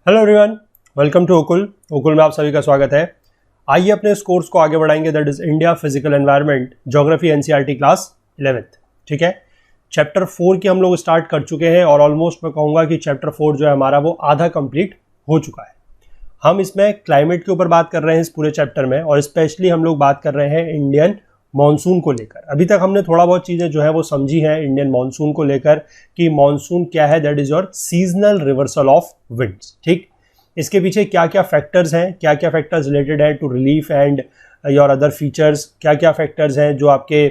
Hello everyone, welcome to ओकुल में आप सभी का स्वागत है। आइए अपने इस कोर्स को आगे बढ़ाएंगे, that is India physical environment geography NCERT class 11th। ठीक है, चैप्टर 4 की हम लोग स्टार्ट कर चुके हैं और ऑलमोस्ट मैं कहूँगा कि चैप्टर 4 जो है हमारा वो आधा कंप्लीट हो चुका है। हम इसमें क्लाइमेट के ऊपर बात कर रहे हैं इस पूरे चैप्टर में, और स्पेशली हम लोग बात कर रहे हैं इंडियन मॉनसून को लेकर। अभी तक हमने थोड़ा बहुत चीज़ें जो है वो समझी हैं इंडियन मॉनसून को लेकर कि मॉनसून क्या है, that is your seasonal reversal of winds. ठीक, इसके पीछे क्या क्या फैक्टर्स हैं, क्या क्या फैक्टर्स रिलेटेड है to relief and your other features, क्या क्या फैक्टर्स हैं जो आपके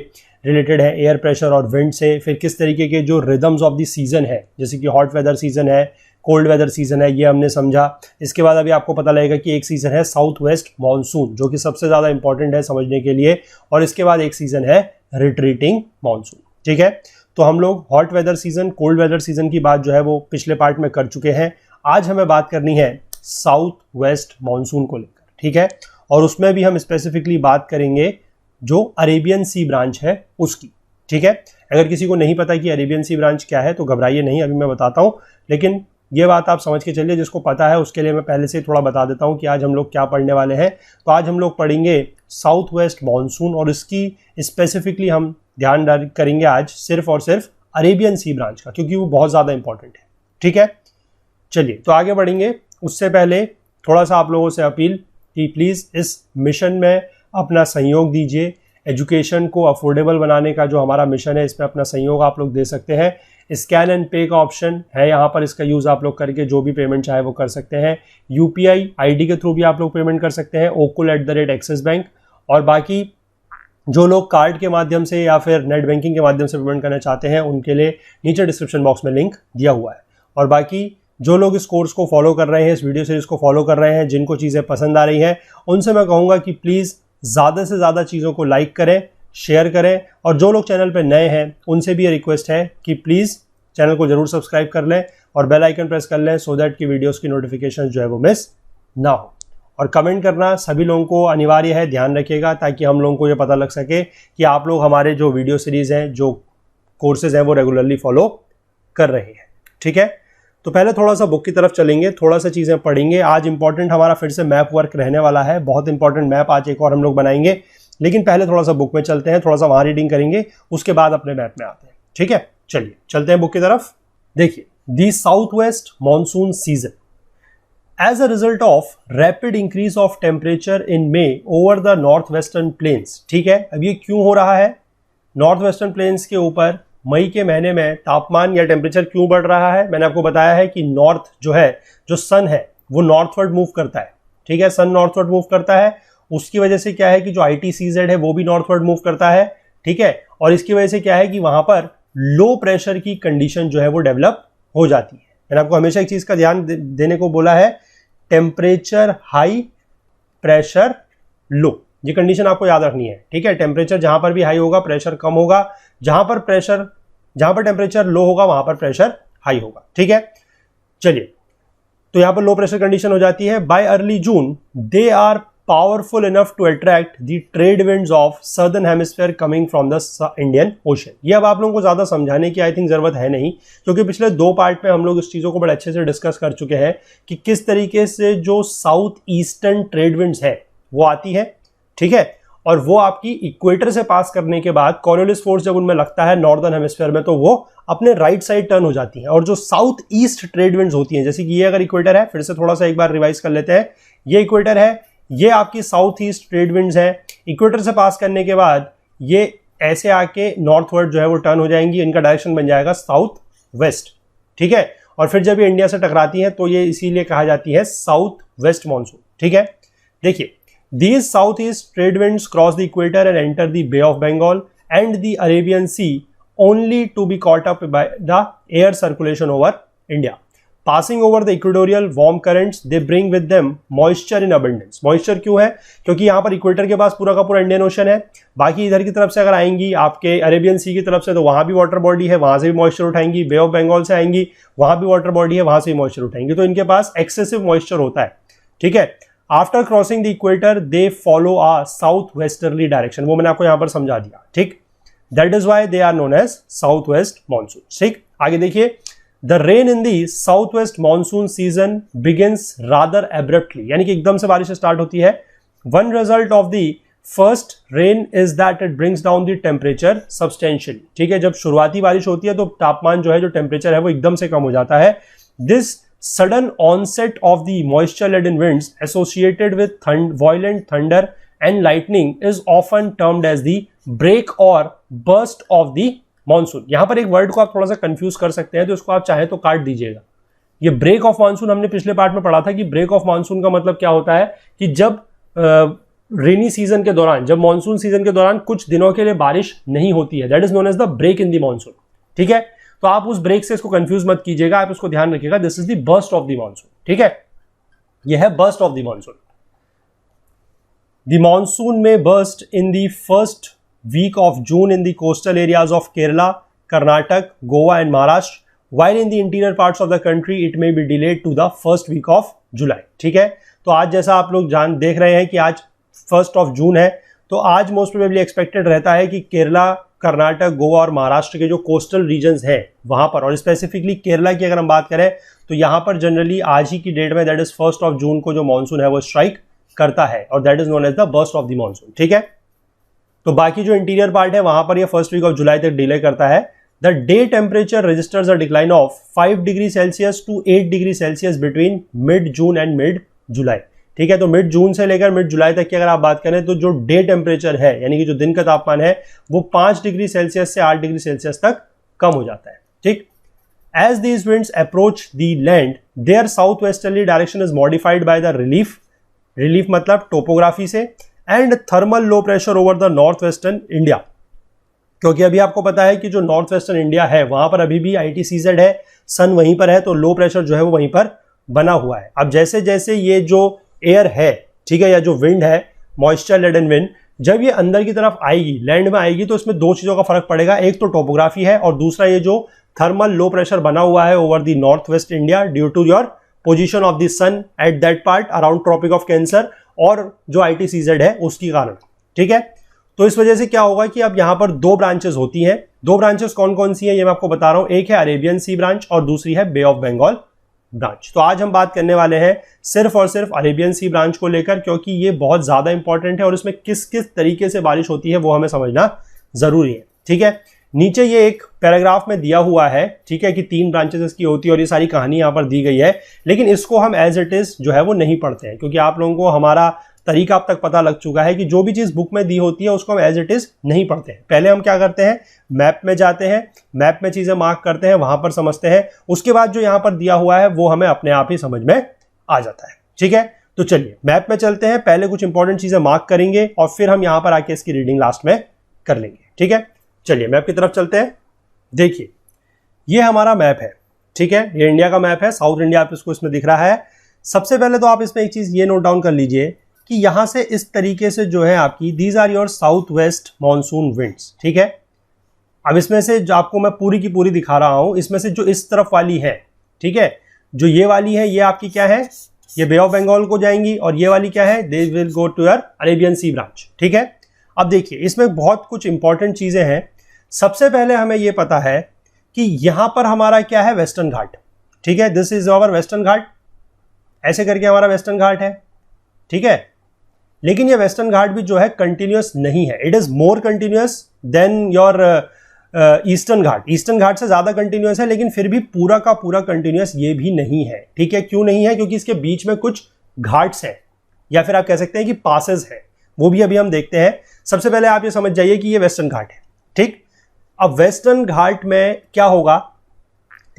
रिलेटेड है एयर प्रेशर और विंड से, फिर किस तरीके के जो रिदम्स ऑफ द सीजन है, जैसे कि हॉट वेदर सीजन है, कोल्ड वेदर सीजन है, ये हमने समझा। इसके बाद अभी आपको पता लगेगा कि एक सीजन है साउथ वेस्ट मानसून, जो कि सबसे ज़्यादा इंपॉर्टेंट है समझने के लिए, और इसके बाद एक सीजन है रिट्रीटिंग मानसून। ठीक है, तो हम लोग hot weather season, cold weather season की बात जो है वो पिछले पार्ट में कर चुके हैं। आज हमें बात करनी है साउथ वेस्ट मानसून को लेकर। ठीक है, और उसमें भी हम स्पेसिफिकली बात करेंगे जो अरेबियन सी ब्रांच है उसकी। ठीक है, अगर किसी को नहीं पता कि अरेबियन सी ब्रांच क्या है तो घबराइए नहीं, अभी मैं बताता हूँ, लेकिन ये बात आप समझ के चलिए। जिसको पता है उसके लिए मैं पहले से थोड़ा बता देता हूँ कि आज हम लोग क्या पढ़ने वाले हैं। तो आज हम लोग पढ़ेंगे साउथ वेस्ट मानसून, और इसकी स्पेसिफिकली हम ध्यान करेंगे आज सिर्फ और सिर्फ अरेबियन सी ब्रांच का, क्योंकि वो बहुत ज़्यादा इंपॉर्टेंट है। ठीक है, चलिए तो आगे बढ़ेंगे। उससे पहले थोड़ा सा आप लोगों से अपील कि प्लीज़ इस मिशन में अपना सहयोग दीजिए। एजुकेशन को अफोर्डेबल बनाने का जो हमारा मिशन है, इसमें अपना सहयोग आप लोग दे सकते हैं। स्कैन एंड पे का ऑप्शन है यहाँ पर, इसका यूज़ आप लोग करके जो भी पेमेंट चाहे वो कर सकते हैं। यूपीआई आईडी के थ्रू भी आप लोग पेमेंट कर सकते हैं, okul@axis बैंक। और बाकी जो लोग कार्ड के माध्यम से या फिर नेट बैंकिंग के माध्यम से पेमेंट करना चाहते हैं, उनके लिए नीचे डिस्क्रिप्शन बॉक्स में लिंक दिया हुआ है। और बाकी जो लोग इस कोर्स को फॉलो कर रहे हैं, इस वीडियो सीरीज को फॉलो कर रहे हैं, जिनको चीज़ें पसंद आ रही हैं, उनसे मैं कहूँगा कि प्लीज़ ज़्यादा से ज़्यादा चीज़ों को लाइक करें, शेयर करें। और जो लोग चैनल पर नए हैं उनसे भी ये रिक्वेस्ट है कि प्लीज़ चैनल को जरूर सब्सक्राइब कर लें और बेल आइकन प्रेस कर लें, सो दैट कि वीडियोस की नोटिफिकेशन जो है वो मिस ना हो। और कमेंट करना सभी लोगों को अनिवार्य है, ध्यान रखिएगा, ताकि हम लोगों को ये पता लग सके कि आप लोग हमारे जो वीडियो सीरीज़ हैं, जो कोर्सेज हैं, वो रेगुलरली फॉलो कर रहे हैं। ठीक है, तो पहले थोड़ा सा बुक की तरफ चलेंगे, थोड़ा सा चीज़ें पढ़ेंगे। आज इंपॉर्टेंट हमारा फिर से मैप वर्क रहने वाला है, बहुत इंपॉर्टेंट मैप आज एक और हम लोग बनाएंगे। लेकिन पहले थोड़ा सा बुक में चलते हैं, थोड़ा सा वहाँ रीडिंग करेंगे, उसके बाद अपने मैप में आते हैं। ठीक है, चलिए चलते हैं बुक की तरफ। देखिए, the south west monsoon season as a result of rapid increase of temperature in May over the north western plains. ठीक है, अब ये क्यों हो रहा है? नॉर्थ वेस्टर्न प्लेन्स के ऊपर मई के महीने में तापमान या टेम्परेचर क्यों बढ़ रहा है? मैंने आपको बताया है कि नॉर्थ जो है, जो सन है, वो नॉर्थवर्ड मूव करता है। ठीक है, सन नॉर्थवर्ड मूव करता है, उसकी वजह से क्या है कि जो ITCZ है वो भी नॉर्थवर्ड मूव करता है। ठीक है, और इसकी वजह से क्या है कि वहां पर लो प्रेशर की कंडीशन जो है वो डेवलप हो जाती है। मैंने आपको हमेशा एक चीज का ध्यान देने को बोला है, टेम्परेचर हाई, प्रेशर लो, ये कंडीशन आपको याद रखनी है। ठीक है, टेम्परेचर जहां पर भी हाई होगा प्रेशर कम होगा, जहां पर टेम्परेचर लो होगा वहां पर प्रेशर हाई होगा। ठीक है, चलिए, तो यहां पर लो प्रेशर कंडीशन हो जाती है। By early June they are powerful enough to attract the trade winds of southern hemisphere coming from the Indian Ocean। ये अब आप लोगों को ज़्यादा समझाने की आई थिंक ज़रूरत है नहीं, क्योंकि पिछले दो पार्ट में हम लोग इस चीज़ों को बड़े अच्छे से डिस्कस कर चुके हैं कि किस तरीके से जो साउथ ईस्टर्न ट्रेड विंड्स है वो आती है। ठीक है, और वो आपकी इक्वेटर से पास करने के बाद कॉरियोलिस फोर्स जब उनमें लगता है नॉर्दर्न हेमिस्फीयर में, तो वो अपने राइट साइड टर्न हो जाती है। और जो साउथ ईस्ट ट्रेड विंड्स होती हैं, जैसे कि ये अगर इक्वेटर है, फिर से थोड़ा सा एक बार रिवाइज कर लेते हैं, ये इक्वेटर है, ये आपकी साउथ ईस्ट ट्रेड विंड्स है। इक्वेटर से पास करने के बाद ये ऐसे आके नॉर्थवर्ड जो है वो टर्न हो जाएंगी, इनका डायरेक्शन बन जाएगा साउथ वेस्ट। ठीक है, और फिर जब ये इंडिया से टकराती है तो ये इसीलिए कहा जाती है साउथ वेस्ट मानसून। ठीक है, देखिए, these south east trade winds cross the equator and enter the bay of Bengal and the Arabian sea only to be caught up by the air circulation over India. Passing over the equatorial warm currents, they bring with them moisture in abundance। Moisture क्यों है? क्योंकि यहाँ पर equator के पास पूरा का पूरा Indian ocean है। बाकी इधर की तरफ से अगर आएंगी आपके अरेबियन सी की तरफ से, तो वहाँ भी वाटर बॉडी है, वहाँ से भी मॉइस्चर उठाएंगी। बे ऑफ बंगाल से आएंगी, वहाँ भी वाटर बॉडी है, वहाँ से भी मॉइस्चर उठाएंगी। तो इनके पास एक्सेसिव मॉइस्चर होता है। ठीक है, after crossing the equator they follow a south westerly direction, वो मैंने आपको यहाँ पर समझा दिया। ठीक, that is why they are known as south west monsoon. ठीक, आगे देखिए, the rain in the south west monsoon season begins rather abruptly, यानी कि एकदम से बारिश स्टार्ट होती है. One result of the first rain is that it brings down the temperature substantially. ठीक है, जब शुरुआती बारिश होती है तो तापमान जो है, जो टेम्परेचर है वो एकदम से कम हो जाता है. This sudden onset of the moisture laden winds associated with violent thunder and lightning is often termed as the break और बर्स्ट ऑफ द मानसून. यहां पर एक वर्ड को आप थोड़ा सा कंफ्यूज कर सकते हैं, तो इसको आप चाहे तो काट दीजिएगा. ये ब्रेक ऑफ मानसून हमने पिछले पार्ट में पढ़ा था कि ब्रेक ऑफ मानसून का मतलब क्या होता है कि जब रेनी सीजन के दौरान, जब मानसून सीजन के दौरान कुछ दिनों के लिए बारिश नहीं होती है, that is known as the break in the monsoon. ठीक है, तो आप उस ब्रेक से इसको कंफ्यूज मत कीजिएगा, आप इसको ध्यान रखिएगा. This is the burst of the monsoon. ठीक है, यह है burst of the monsoon. The monsoon में burst in the first week of June in the coastal areas of Kerala, Karnataka, Goa and Maharashtra, while in the interior parts of the country it may be delayed to the first week of July. ठीक है, तो आज जैसा आप लोग देख रहे हैं कि आज 1 जून है, तो आज मोस्ट प्रोबेबली एक्सपेक्टेड रहता है कि केरला, कर्नाटक, गोवा और महाराष्ट्र के जो कोस्टल रीजन्स हैं वहां पर, और स्पेसिफिकली केरला की अगर हम बात करें तो यहां पर जनरली आज ही की डेट में, दैट इज 1 जून को जो मानसून है वो स्ट्राइक करता है, और that is known as the burst of the monsoon. ठीक है, तो बाकी जो इंटीरियर पार्ट है वहां पर ये फर्स्ट वीक ऑफ जुलाई तक डिले करता है. The day temperature registers a decline of 5 degree Celsius to 8 degree Celsius between mid June and mid July. ठीक है, तो मिड जून से लेकर मिड जुलाई तक की अगर आप बात करें तो जो डे टेम्परेचर है, यानी कि जो दिन का तापमान है, वो 5 डिग्री सेल्सियस से 8 डिग्री सेल्सियस तक कम हो जाता है. ठीक, as these winds approach the land their south westerly direction is modified by the relief मतलब टोपोग्राफी से, and thermal low pressure over the north western India. क्योंकि अभी आपको पता है कि जो नॉर्थ वेस्टर्न इंडिया है वहां पर अभी भी ITCZ है, सन वहीं पर है, तो लो प्रेशर जो है वो वहीं पर बना हुआ है. अब जैसे जैसे ये जो एयर है, ठीक है, या जो विंड है, मॉइस्चर लेडन विंड, जब ये अंदर की तरफ आएगी, लैंड में आएगी, तो इसमें दो चीजों का फर्क पड़ेगा. एक तो टोपोग्राफी है, और दूसरा ये जो थर्मल लो प्रेशर बना हुआ है over the north west India due to your position of the sun at that part around tropic of cancer, और जो ITCZ है उसकी कारण. ठीक है, तो इस वजह से क्या होगा कि अब यहां पर दो ब्रांचेस होती हैं. दो ब्रांचेस कौन कौन सी हैं ये मैं आपको बता रहा हूं. एक है अरेबियन सी ब्रांच और दूसरी है बे ऑफ बंगाल ब्रांच. तो आज हम बात करने वाले हैं सिर्फ और सिर्फ अरेबियन सी ब्रांच को लेकर, क्योंकि ये बहुत ज्यादा इंपॉर्टेंट है और इसमें किस किस तरीके से बारिश होती है वो हमें समझना जरूरी है. ठीक है, नीचे ये एक पैराग्राफ में दिया हुआ है, ठीक है, कि 3 ब्रांचेस इसकी होती है और ये सारी कहानी यहां पर दी गई है, लेकिन इसको हम एज इट इज जो है वो नहीं पढ़ते हैं, क्योंकि आप लोगों को हमारा तरीका अब तक पता लग चुका है कि जो भी चीज बुक में दी होती है उसको हम एज इट इज नहीं पढ़ते हैं. पहले हम क्या करते हैं, मैप में जाते हैं, मैप में चीजें मार्क करते हैं, वहां पर समझते हैं, उसके बाद जो यहां पर दिया हुआ है वो हमें अपने आप ही समझ में आ जाता है. ठीक है, तो चलिए मैप में चलते हैं, पहले कुछ इंपॉर्टेंट चीजें मार्क करेंगे और फिर हम यहां पर आके इसकी रीडिंग लास्ट में कर लेंगे. ठीक है, चलिए मैप की तरफ चलते हैं. देखिए ये हमारा मैप है. ठीक है, ये इंडिया का मैप है, साउथ इंडिया आप इसको इसमें दिख रहा है. सबसे पहले तो आप इसमें एक चीज ये नोट डाउन कर लीजिए कि यहां से इस तरीके से जो है आपकी these are your south west monsoon winds. ठीक है, अब इसमें से जो आपको मैं पूरी की पूरी दिखा रहा हूं, इसमें से जो इस तरफ वाली है, ठीक है, जो ये वाली है ये आपकी क्या है, ये बे ऑफ बंगाल को जाएंगी, और ये वाली क्या है, they will go to your Arabian sea branch. ठीक है, अब देखिए इसमें बहुत कुछ इंपॉर्टेंट चीजें हैं. सबसे पहले हमें यह पता है कि यहां पर हमारा क्या है, वेस्टर्न घाट. ठीक है, दिस इज आवर वेस्टर्न घाट, ऐसे करके हमारा वेस्टर्न घाट है. ठीक है, लेकिन ये वेस्टर्न घाट भी जो है कंटिन्यूअस नहीं है, it is more continuous than your eastern ghat. Eastern ghat से ज्यादा कंटिन्यूअस है, लेकिन फिर भी पूरा का पूरा कंटिन्यूअस ये भी नहीं है. ठीक है, क्यों नहीं है, क्योंकि इसके बीच में कुछ घाट्स हैं, या फिर आप कह सकते हैं कि पासेस है, वो भी अभी हम देखते हैं. सबसे पहले आप ये समझ जाइए कि ये वेस्टर्न घाट है. ठीक, अब वेस्टर्न घाट में क्या होगा,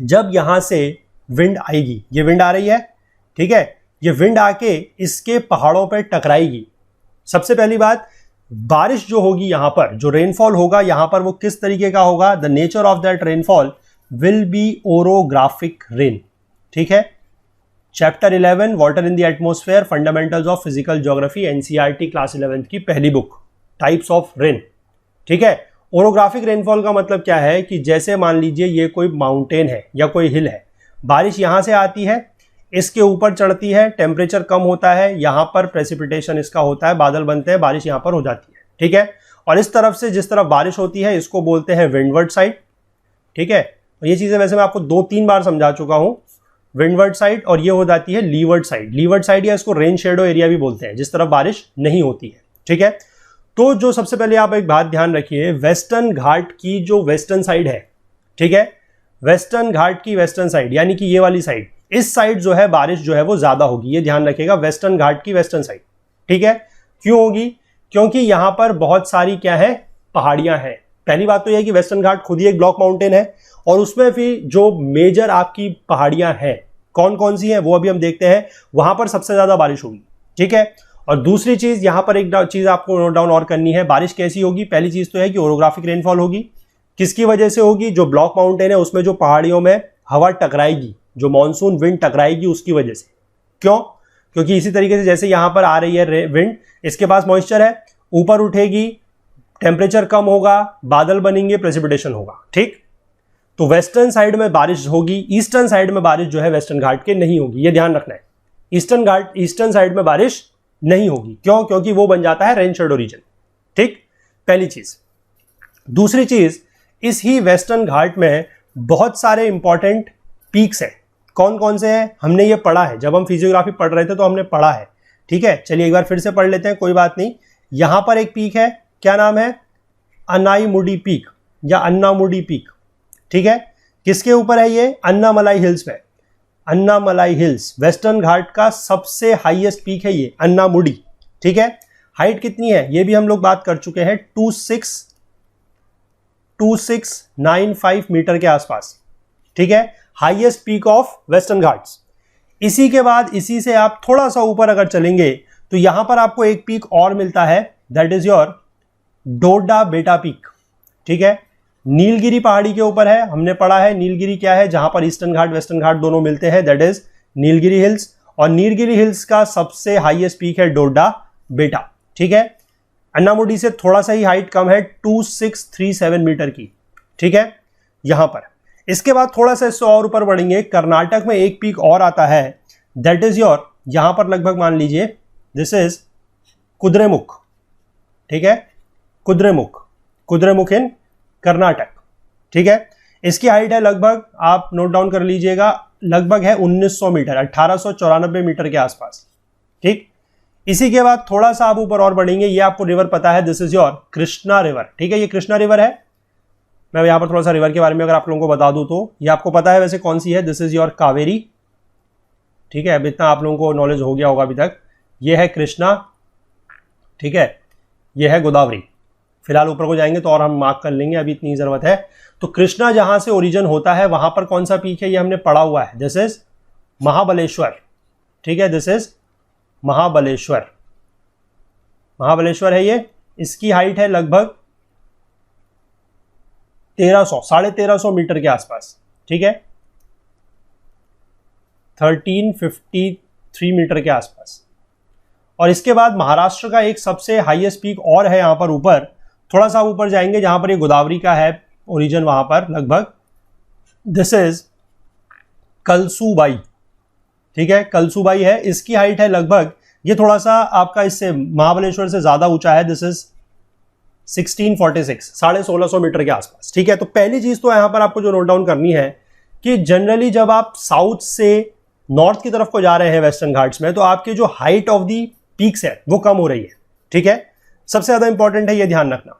जब यहां से विंड आएगी, ये विंड आ रही है, ठीक है, ये विंड आके इसके पहाड़ों पर टकराएगी. सबसे पहली बात, बारिश जो होगी यहां पर, जो रेनफॉल होगा यहां पर, वो किस तरीके का होगा, the nature of that rainfall will be orographic rain. ठीक है, chapter 11 water in the atmosphere fundamentals of physical geography NCERT class 11 की पहली बुक, टाइप्स ऑफ रेन. ठीक है, ओरोग्राफिक रेनफॉल का मतलब क्या है कि जैसे मान लीजिए ये कोई माउंटेन है या कोई हिल है, बारिश यहां से आती है, इसके ऊपर चढ़ती है, टेम्परेचर कम होता है, यहां पर प्रेसिपिटेशन इसका होता है, बादल बनते हैं, बारिश यहां पर हो जाती है. ठीक है, और इस तरफ से जिस तरफ बारिश होती है इसको बोलते हैं विंडवर्ड साइड. ठीक है, और ये चीजें वैसे मैं आपको 2-3 बार समझा चुका हूं। विंडवर्ड साइड और ये हो जाती है लीवर्ड साइड। लीवर्ड साइड या इसको रेन शेडो एरिया भी बोलते हैं, जिस तरफ बारिश नहीं होती है। ठीक है, तो जो सबसे पहले आप एक बात ध्यान रखिए, वेस्टर्न घाट की जो वेस्टर्न साइड है, ठीक है, वेस्टर्न घाट की वेस्टर्न साइड यानी कि ये वाली साइड, इस साइड जो है बारिश जो है वो ज्यादा होगी। ये ध्यान रखिएगा, वेस्टर्न घाट की वेस्टर्न साइड। ठीक है, क्यों होगी? क्योंकि यहां पर बहुत सारी क्या है, पहाड़ियां हैं। पहली बात तो यह है कि वेस्टर्न घाट खुद ही एक ब्लॉक माउंटेन है और उसमें फिर जो मेजर आपकी पहाड़ियां हैं कौन कौन सी हैं वो अभी हम देखते हैं, वहां पर सबसे ज्यादा बारिश होगी। ठीक है, और दूसरी चीज यहां पर एक चीज आपको नोट डाउन और करनी है, बारिश कैसी होगी? पहली चीज तो है कि ओरोग्राफिक रेनफॉल होगी। किसकी वजह से होगी? जो ब्लॉक माउंटेन है उसमें जो पहाड़ियों में हवा टकराएगी, जो मॉनसून विंड टकराएगी उसकी वजह से। क्यों? क्योंकि इसी तरीके से जैसे यहां पर आ रही है विंड, इसके पास मॉइस्चर है, ऊपर उठेगी, टेम्परेचर कम होगा, बादल बनेंगे, प्रेसिपिटेशन होगा। ठीक, तो वेस्टर्न साइड में बारिश होगी, ईस्टर्न साइड में बारिश जो है वेस्टर्न घाट के नहीं होगी, ये ध्यान रखना है। ईस्टर्न साइड में बारिश नहीं होगी। क्यों? क्योंकि वो बन जाता है रेन शेडो रीजन। ठीक, पहली चीज। दूसरी चीज, इस ही वेस्टर्न घाट में बहुत सारे इंपॉर्टेंट पीक्स हैं। कौन कौन से हैं? हमने ये पढ़ा है, जब हम फिजियोग्राफी पढ़ रहे थे तो हमने पढ़ा है। ठीक है, चलिए एक बार फिर से पढ़ लेते हैं, कोई बात नहीं। यहां पर एक पीक है, क्या नाम है? अनाईमुडी पीक या अन्नामुडी पीक। ठीक है, किसके ऊपर है ये? अन्नामलाई हिल्स पे। अन्नामलाई हिल्स वेस्टर्न घाट का सबसे हाईएस्ट पीक है ये, अन्नामुडी। ठीक है, हाइट कितनी है ये भी हम लोग बात कर चुके हैं, 2695 मीटर के आसपास। ठीक है, highest peak of western Ghats. इसी के बाद इसी से आप थोड़ा सा ऊपर अगर चलेंगे तो यहां पर आपको एक पीक और मिलता है, दैट इज योर डोडा बेटा पीक। ठीक है, नीलगिरी पहाड़ी के ऊपर है, हमने पढ़ा है नीलगिरी क्या है, जहां पर ईस्टर्न घाट वेस्टर्न घाट दोनों मिलते हैं, दैट इज नीलगिरी हिल्स। और नीलगिरी हिल्स का सबसे हाईएस्ट पीक है डोडा बेटा। ठीक है, अन्नामुडी से थोड़ा सा ही हाइट कम है, 2637 मीटर की। ठीक है, यहां पर इसके बाद थोड़ा सा इससे और ऊपर बढ़ेंगे, कर्नाटक में एक पीक और आता है, दैट इज योर, यहां पर लगभग मान लीजिए दिस इज कुद्रेमुख। ठीक है, कुद्रेमुख इन कर्नाटक। ठीक है, इसकी हाइट है लगभग, आप नोट डाउन कर लीजिएगा, लगभग है 1900 मीटर, 1894 मीटर के आसपास। ठीक, इसी के बाद थोड़ा सा आप ऊपर और बढ़ेंगे, ये आपको रिवर पता है, this is your Krishna river. ठीक है, ये कृष्णा रिवर है। मैं यहां पर थोड़ा सा रिवर के बारे में अगर आप लोगों को बता दूं तो ये आपको पता है वैसे कौन सी है, दिस इज योर कावेरी। ठीक है, अब इतना आप लोगों को नॉलेज हो गया होगा अभी तक। ये है कृष्णा, ठीक है, ये है गोदावरी। फिलहाल ऊपर को जाएंगे तो और हम मार्क कर लेंगे, अभी इतनी जरूरत है। तो कृष्णा जहां से ओरिजिन होता है वहां पर कौन सा पीक है ये हमने पढ़ा हुआ है, दिस इज महाबलेश्वर। ठीक है, दिस इज महाबलेश्वर। महाबलेश्वर है ये, इसकी हाइट है लगभग 1350 मीटर के आसपास। ठीक है, 1353 मीटर के आसपास। और इसके बाद महाराष्ट्र का एक सबसे हाईएस्ट पीक और है यहां पर ऊपर, थोड़ा सा ऊपर जाएंगे जहां पर ये गोदावरी का है ओरिजिन, वहां पर लगभग दिस इज कलसूबाई। ठीक है, कलसूबाई है, इसकी हाइट है लगभग, ये थोड़ा सा आपका इससे महाबलेश्वर से ज्यादा ऊंचा है, दिस इज 1646, 1650 मीटर के आसपास। ठीक है, तो पहली चीज तो यहां पर आपको जो नोट डाउन करनी है कि जनरली जब आप साउथ से नॉर्थ की तरफ को जा रहे हैं वेस्टर्न घाट्स में, तो आपकी जो हाइट ऑफ दी पीक्स है वो कम हो रही है। ठीक है, सबसे ज्यादा इंपॉर्टेंट है ये ध्यान रखना।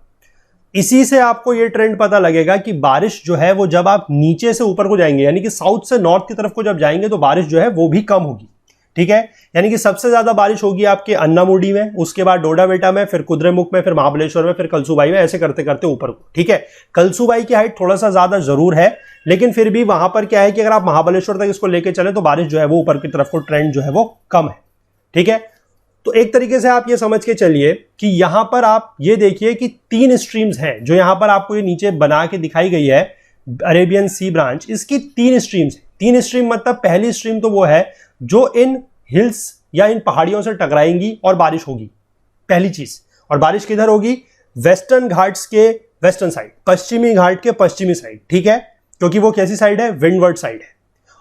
इसी से आपको ये ट्रेंड पता लगेगा कि बारिश जो है वो जब आप नीचे से ऊपर को जाएंगे, यानी कि साउथ से नॉर्थ की तरफ को जब जाएंगे, तो बारिश जो है वो भी कम होगी। ठीक है, यानी कि सबसे ज्यादा बारिश होगी आपके अन्नामुडी में, उसके बाद डोडा बेटा में, फिर कुद्रेमुख में, फिर महाबलेश्वर में, फिर कलसूबाई में, ऐसे करते करते ऊपर को। ठीक है, कलसूबाई की हाइट थोड़ा सा ज्यादा जरूर है, लेकिन फिर भी वहां पर क्या है कि अगर आप महाबलेश्वर तक इसको लेके चले तो बारिश जो है वो ऊपर की तरफ को ट्रेंड जो है वो कम है। ठीक है, तो एक तरीके से आप ये समझ के चलिए कि यहां पर आप ये देखिए कि 3 स्ट्रीम्स हैं, जो यहां पर आपको ये नीचे बना के दिखाई गई है अरेबियन सी ब्रांच, इसकी 3 स्ट्रीम्स हैं। 3 स्ट्रीम मतलब पहली स्ट्रीम तो वो है जो इन हिल्स या इन पहाड़ियों से टकराएंगी और बारिश होगी, पहली चीज। और बारिश किधर होगी? वेस्टर्न घाट्स के वेस्टर्न साइड, पश्चिमी घाट के पश्चिमी साइड। ठीक है, क्योंकि वो कैसी साइड है? विंडवर्ड साइड है।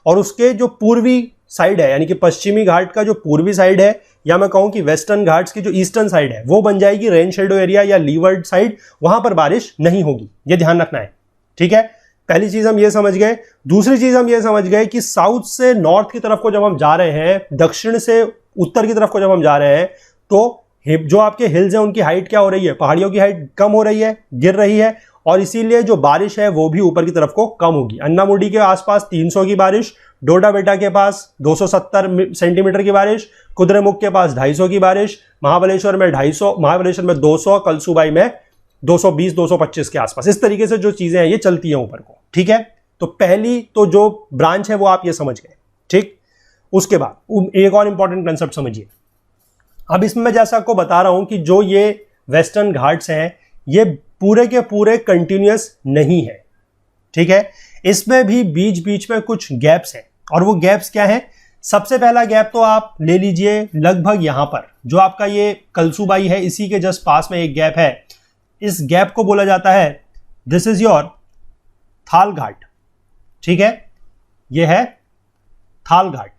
और उसके जो पूर्वी साइड है, यानी कि पश्चिमी घाट का जो पूर्वी साइड है, या मैं कहूं कि वेस्टर्न घाट्स की जो ईस्टर्न साइड है, वो बन जाएगी रेन शेडो एरिया या लीवर्ड साइड, वहां पर बारिश नहीं होगी, ये ध्यान रखना है। ठीक है, पहली चीज हम ये समझ गए। दूसरी चीज हम ये समझ गए कि साउथ से नॉर्थ की तरफ को जब हम जा रहे हैं, दक्षिण से उत्तर की तरफ को जब हम जा रहे हैं, तो जो आपके हिल्स हैं उनकी हाइट क्या हो रही है, पहाड़ियों की हाइट कम हो रही है, गिर रही है, और इसीलिए जो बारिश है वो भी ऊपर की तरफ को कम होगी। अन्नामुडी के आसपास 300 की बारिश, डोडा बेटा के पास 270 सेंटीमीटर की बारिश, कुद्रेमुख के पास 250 की बारिश, महाबलेश्वर में 250, महाबलेश्वर में 200, कलसूबाई में 220 225 के आसपास। इस तरीके से जो चीजें हैं ये चलती हैं ऊपर को, ठीक है। तो पहली तो जो ब्रांच है वो आप ये समझ गए, ठीक। उसके बाद एक और इंपॉर्टेंट कंसेप्ट समझिए। अब इसमें मैं जैसा आपको बता रहा हूं कि जो ये वेस्टर्न घाट्स हैं ये पूरे के पूरे कंटिन्यूअस नहीं है, ठीक है। इसमें भी बीच बीच में कुछ गैप्स हैं, और वो गैप्स क्या है? सबसे पहला गैप तो आप ले लीजिए लगभग यहां पर, जो आपका ये कलसूबाई है इसी के जस्ट पास में एक गैप है। इस गैप को बोला जाता है, दिस इज योर थाल घाट, ठीक है। ये है थाल घाट।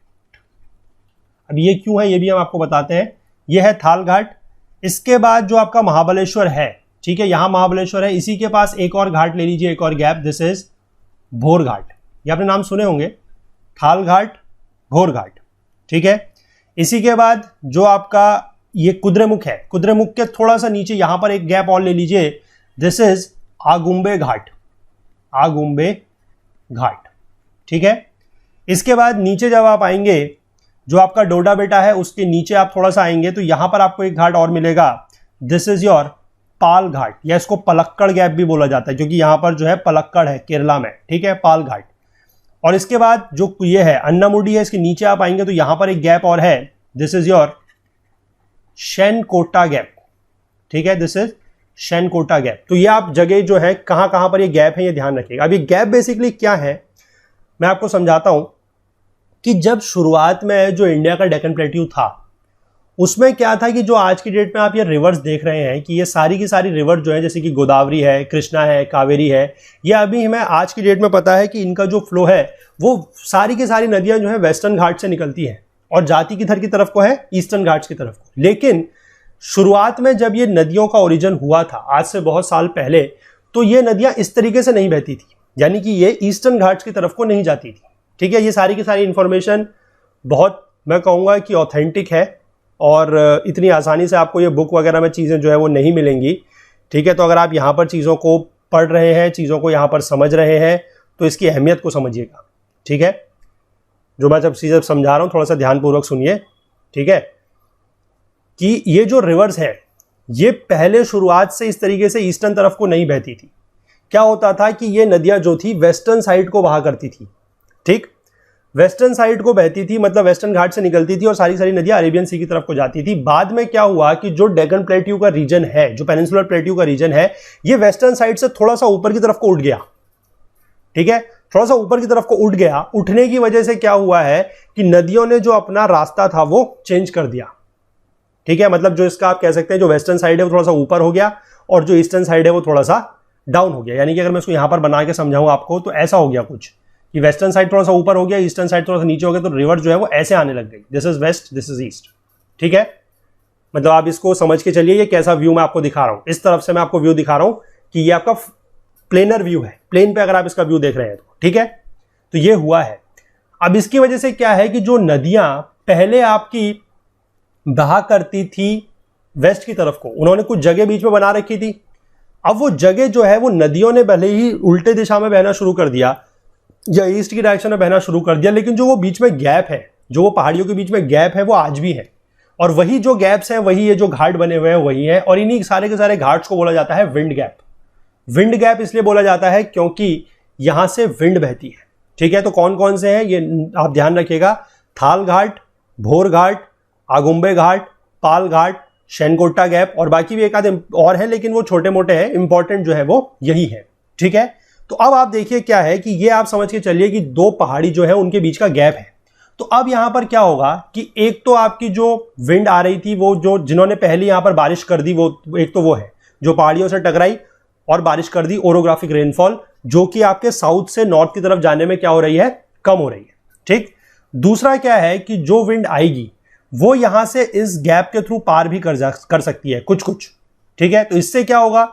अब ये क्यों है ये भी हम आपको बताते हैं। ये है थाल घाट। इसके बाद जो आपका महाबलेश्वर है, ठीक है, यहां महाबलेश्वर है, इसी के पास एक और घाट ले लीजिए, एक और गैप, दिस इज भोर घाट। ये आपने नाम सुने होंगे, थाल घाट, भोर घाट, ठीक है। इसी के बाद जो आपका ये कुद्रेमुख है, कुद्रेमुख के थोड़ा सा नीचे यहां पर एक गैप और ले लीजिए, दिस इज आगुम्बे घाट, आगुम्बे घाट, ठीक है। इसके बाद नीचे जब आप आएंगे, जो आपका डोडा बेटा है उसके नीचे आप थोड़ा सा आएंगे तो यहां पर आपको एक घाट और मिलेगा, दिस इज योर पाल घाट, या इसको पलक्कड़ गैप भी बोला जाता है क्योंकि यहां पर जो है पलक्कड़ है केरला में, ठीक है, पाल घाट। और इसके बाद जो ये है अन्नामुडी है, इसके नीचे आप आएंगे तो यहां पर एक गैप और है, दिस इज योर शेनकोटा गैप, ठीक है, दिस इज शेनकोटा गैप। तो ये आप जगह जो है कहां पर ये गैप है ये ध्यान रखिएगा। अब ये गैप बेसिकली क्या है मैं आपको समझाता हूं कि जब शुरुआत में जो इंडिया का डेक्कन प्लेट्यू था उसमें क्या था कि जो आज की डेट में आप ये रिवर्स देख रहे हैं कि ये सारी की सारी रिवर जो है, जैसे कि गोदावरी है, कृष्णा है, कावेरी है, ये अभी हमें आज की डेट में पता है कि इनका जो फ्लो है वो सारी की सारी नदियां जो है वेस्टर्न घाट से निकलती हैं और जाती किधर की तरफ को है, ईस्टर्न घाट्स की तरफ को। लेकिन शुरुआत में जब ये नदियों का ओरिजिन हुआ था आज से बहुत साल पहले, तो ये नदियां इस तरीके से नहीं बहती थी, यानी कि ये ईस्टर्न घाट्स की तरफ को नहीं जाती थी, ठीक है। ये सारी की सारी इंफॉर्मेशन बहुत मैं कहूँगा कि ऑथेंटिक है और इतनी आसानी से आपको ये बुक वगैरह में चीज़ें जो है वो नहीं मिलेंगी, ठीक है। तो अगर आप यहाँ पर चीज़ों को पढ़ रहे हैं, चीज़ों को यहाँ पर समझ रहे हैं, तो इसकी अहमियत को समझिएगा, ठीक है। जो मैं जब चीज़ें समझा रहा हूँ थोड़ा सा ध्यानपूर्वक सुनिए, ठीक है, कि ये जो रिवर्स है ये पहले शुरुआत से इस तरीके से ईस्टर्न तरफ को नहीं बहती थी। क्या होता था कि ये नदियाँ जो थी वेस्टर्न साइड को बहा करती थी, ठीक, वेस्टर्न साइड को बहती थी, मतलब वेस्टर्न घाट से निकलती थी और सारी सारी नदियां अरेबियन सी की तरफ को जाती थी। बाद में क्या हुआ कि जो डेक्कन प्लेट्यू का रीजन है, जो पेनिनसुलर प्लेट्यू का रीजन है, ये वेस्टर्न साइड से थोड़ा सा ऊपर की तरफ को उठ गया, ठीक है, थोड़ा सा ऊपर की तरफ को उठ गया। उठने की वजह से क्या हुआ है कि नदियों ने जो अपना रास्ता था वो चेंज कर दिया, ठीक है। मतलब जो इसका आप कह सकते हैं जो वेस्टर्न साइड है वो थोड़ा सा ऊपर हो गया और जो ईस्टर्न साइड है वो थोड़ा सा डाउन हो गया। यानी कि अगर मैं इसको यहां पर बना के समझाऊं आपको तो ऐसा हो गया कुछ कि वेस्टर्न साइड थोड़ा सा ऊपर हो गया, ईस्टर्न साइड थोड़ा सा नीचे हो गया, तो रिवर जो है वो ऐसे आने लग गई, this is west, this is east, ठीक है। मतलब आप इसको समझ के चलिए ये कैसा व्यू मैं आपको दिखा रहा हूं। इस तरफ से मैं आपको व्यू दिखा रहा हूं कि ये आपका प्लेनर व्यू है, प्लेन पे अगर आप इसका व्यू देख रहे हैं तो, ठीक है। तो ये हुआ है। अब इसकी वजह से क्या है कि जो नदियां पहले आपकी बहा करती थी वेस्ट की तरफ को, उन्होंने कुछ जगह बीच में बना रखी थी। अब वो जगह जो है वो नदियों ने भले ही उल्टे दिशा में बहना शुरू कर दिया या ईस्ट की डायरेक्शन में बहना शुरू कर दिया, लेकिन जो वो बीच में गैप है, जो वो पहाड़ियों के बीच में गैप है वो आज भी है। और वही जो गैप्स हैं वही ये जो घाट बने हुए हैं वही है। और इन्हीं सारे के सारे घाट्स को बोला जाता है विंड गैप। विंड गैप इसलिए बोला जाता है क्योंकि यहां से विंड बहती है, ठीक है। तो कौन कौन से हैं ये आप ध्यान रखिएगा, थाल घाट, भोर घाट, आगुम्बे घाट, पाल घाट, शेनकोटा गैप, और बाकी भी एक आधे और हैं लेकिन वो छोटे मोटे हैं, इंपॉर्टेंट जो है वो यही है, ठीक है। तो अब आप देखिए क्या है कि ये आप समझ के चलिए कि दो पहाड़ी जो है उनके बीच का गैप है। तो अब यहां पर क्या होगा कि एक तो आपकी जो विंड आ रही थी वो जो जिन्होंने पहले यहां पर बारिश कर दी, वो एक तो वो है जो पहाड़ियों से टकराई और बारिश कर दी, ओरोग्राफिक रेनफॉल, जो कि आपके साउथ से नॉर्थ की तरफ जाने में क्या हो रही है, कम हो रही है, ठीक। दूसरा क्या है कि जो विंड आएगी वो यहां से इस गैप के थ्रू पार भी कर सकती है कुछ कुछ, ठीक है। तो इससे क्या होगा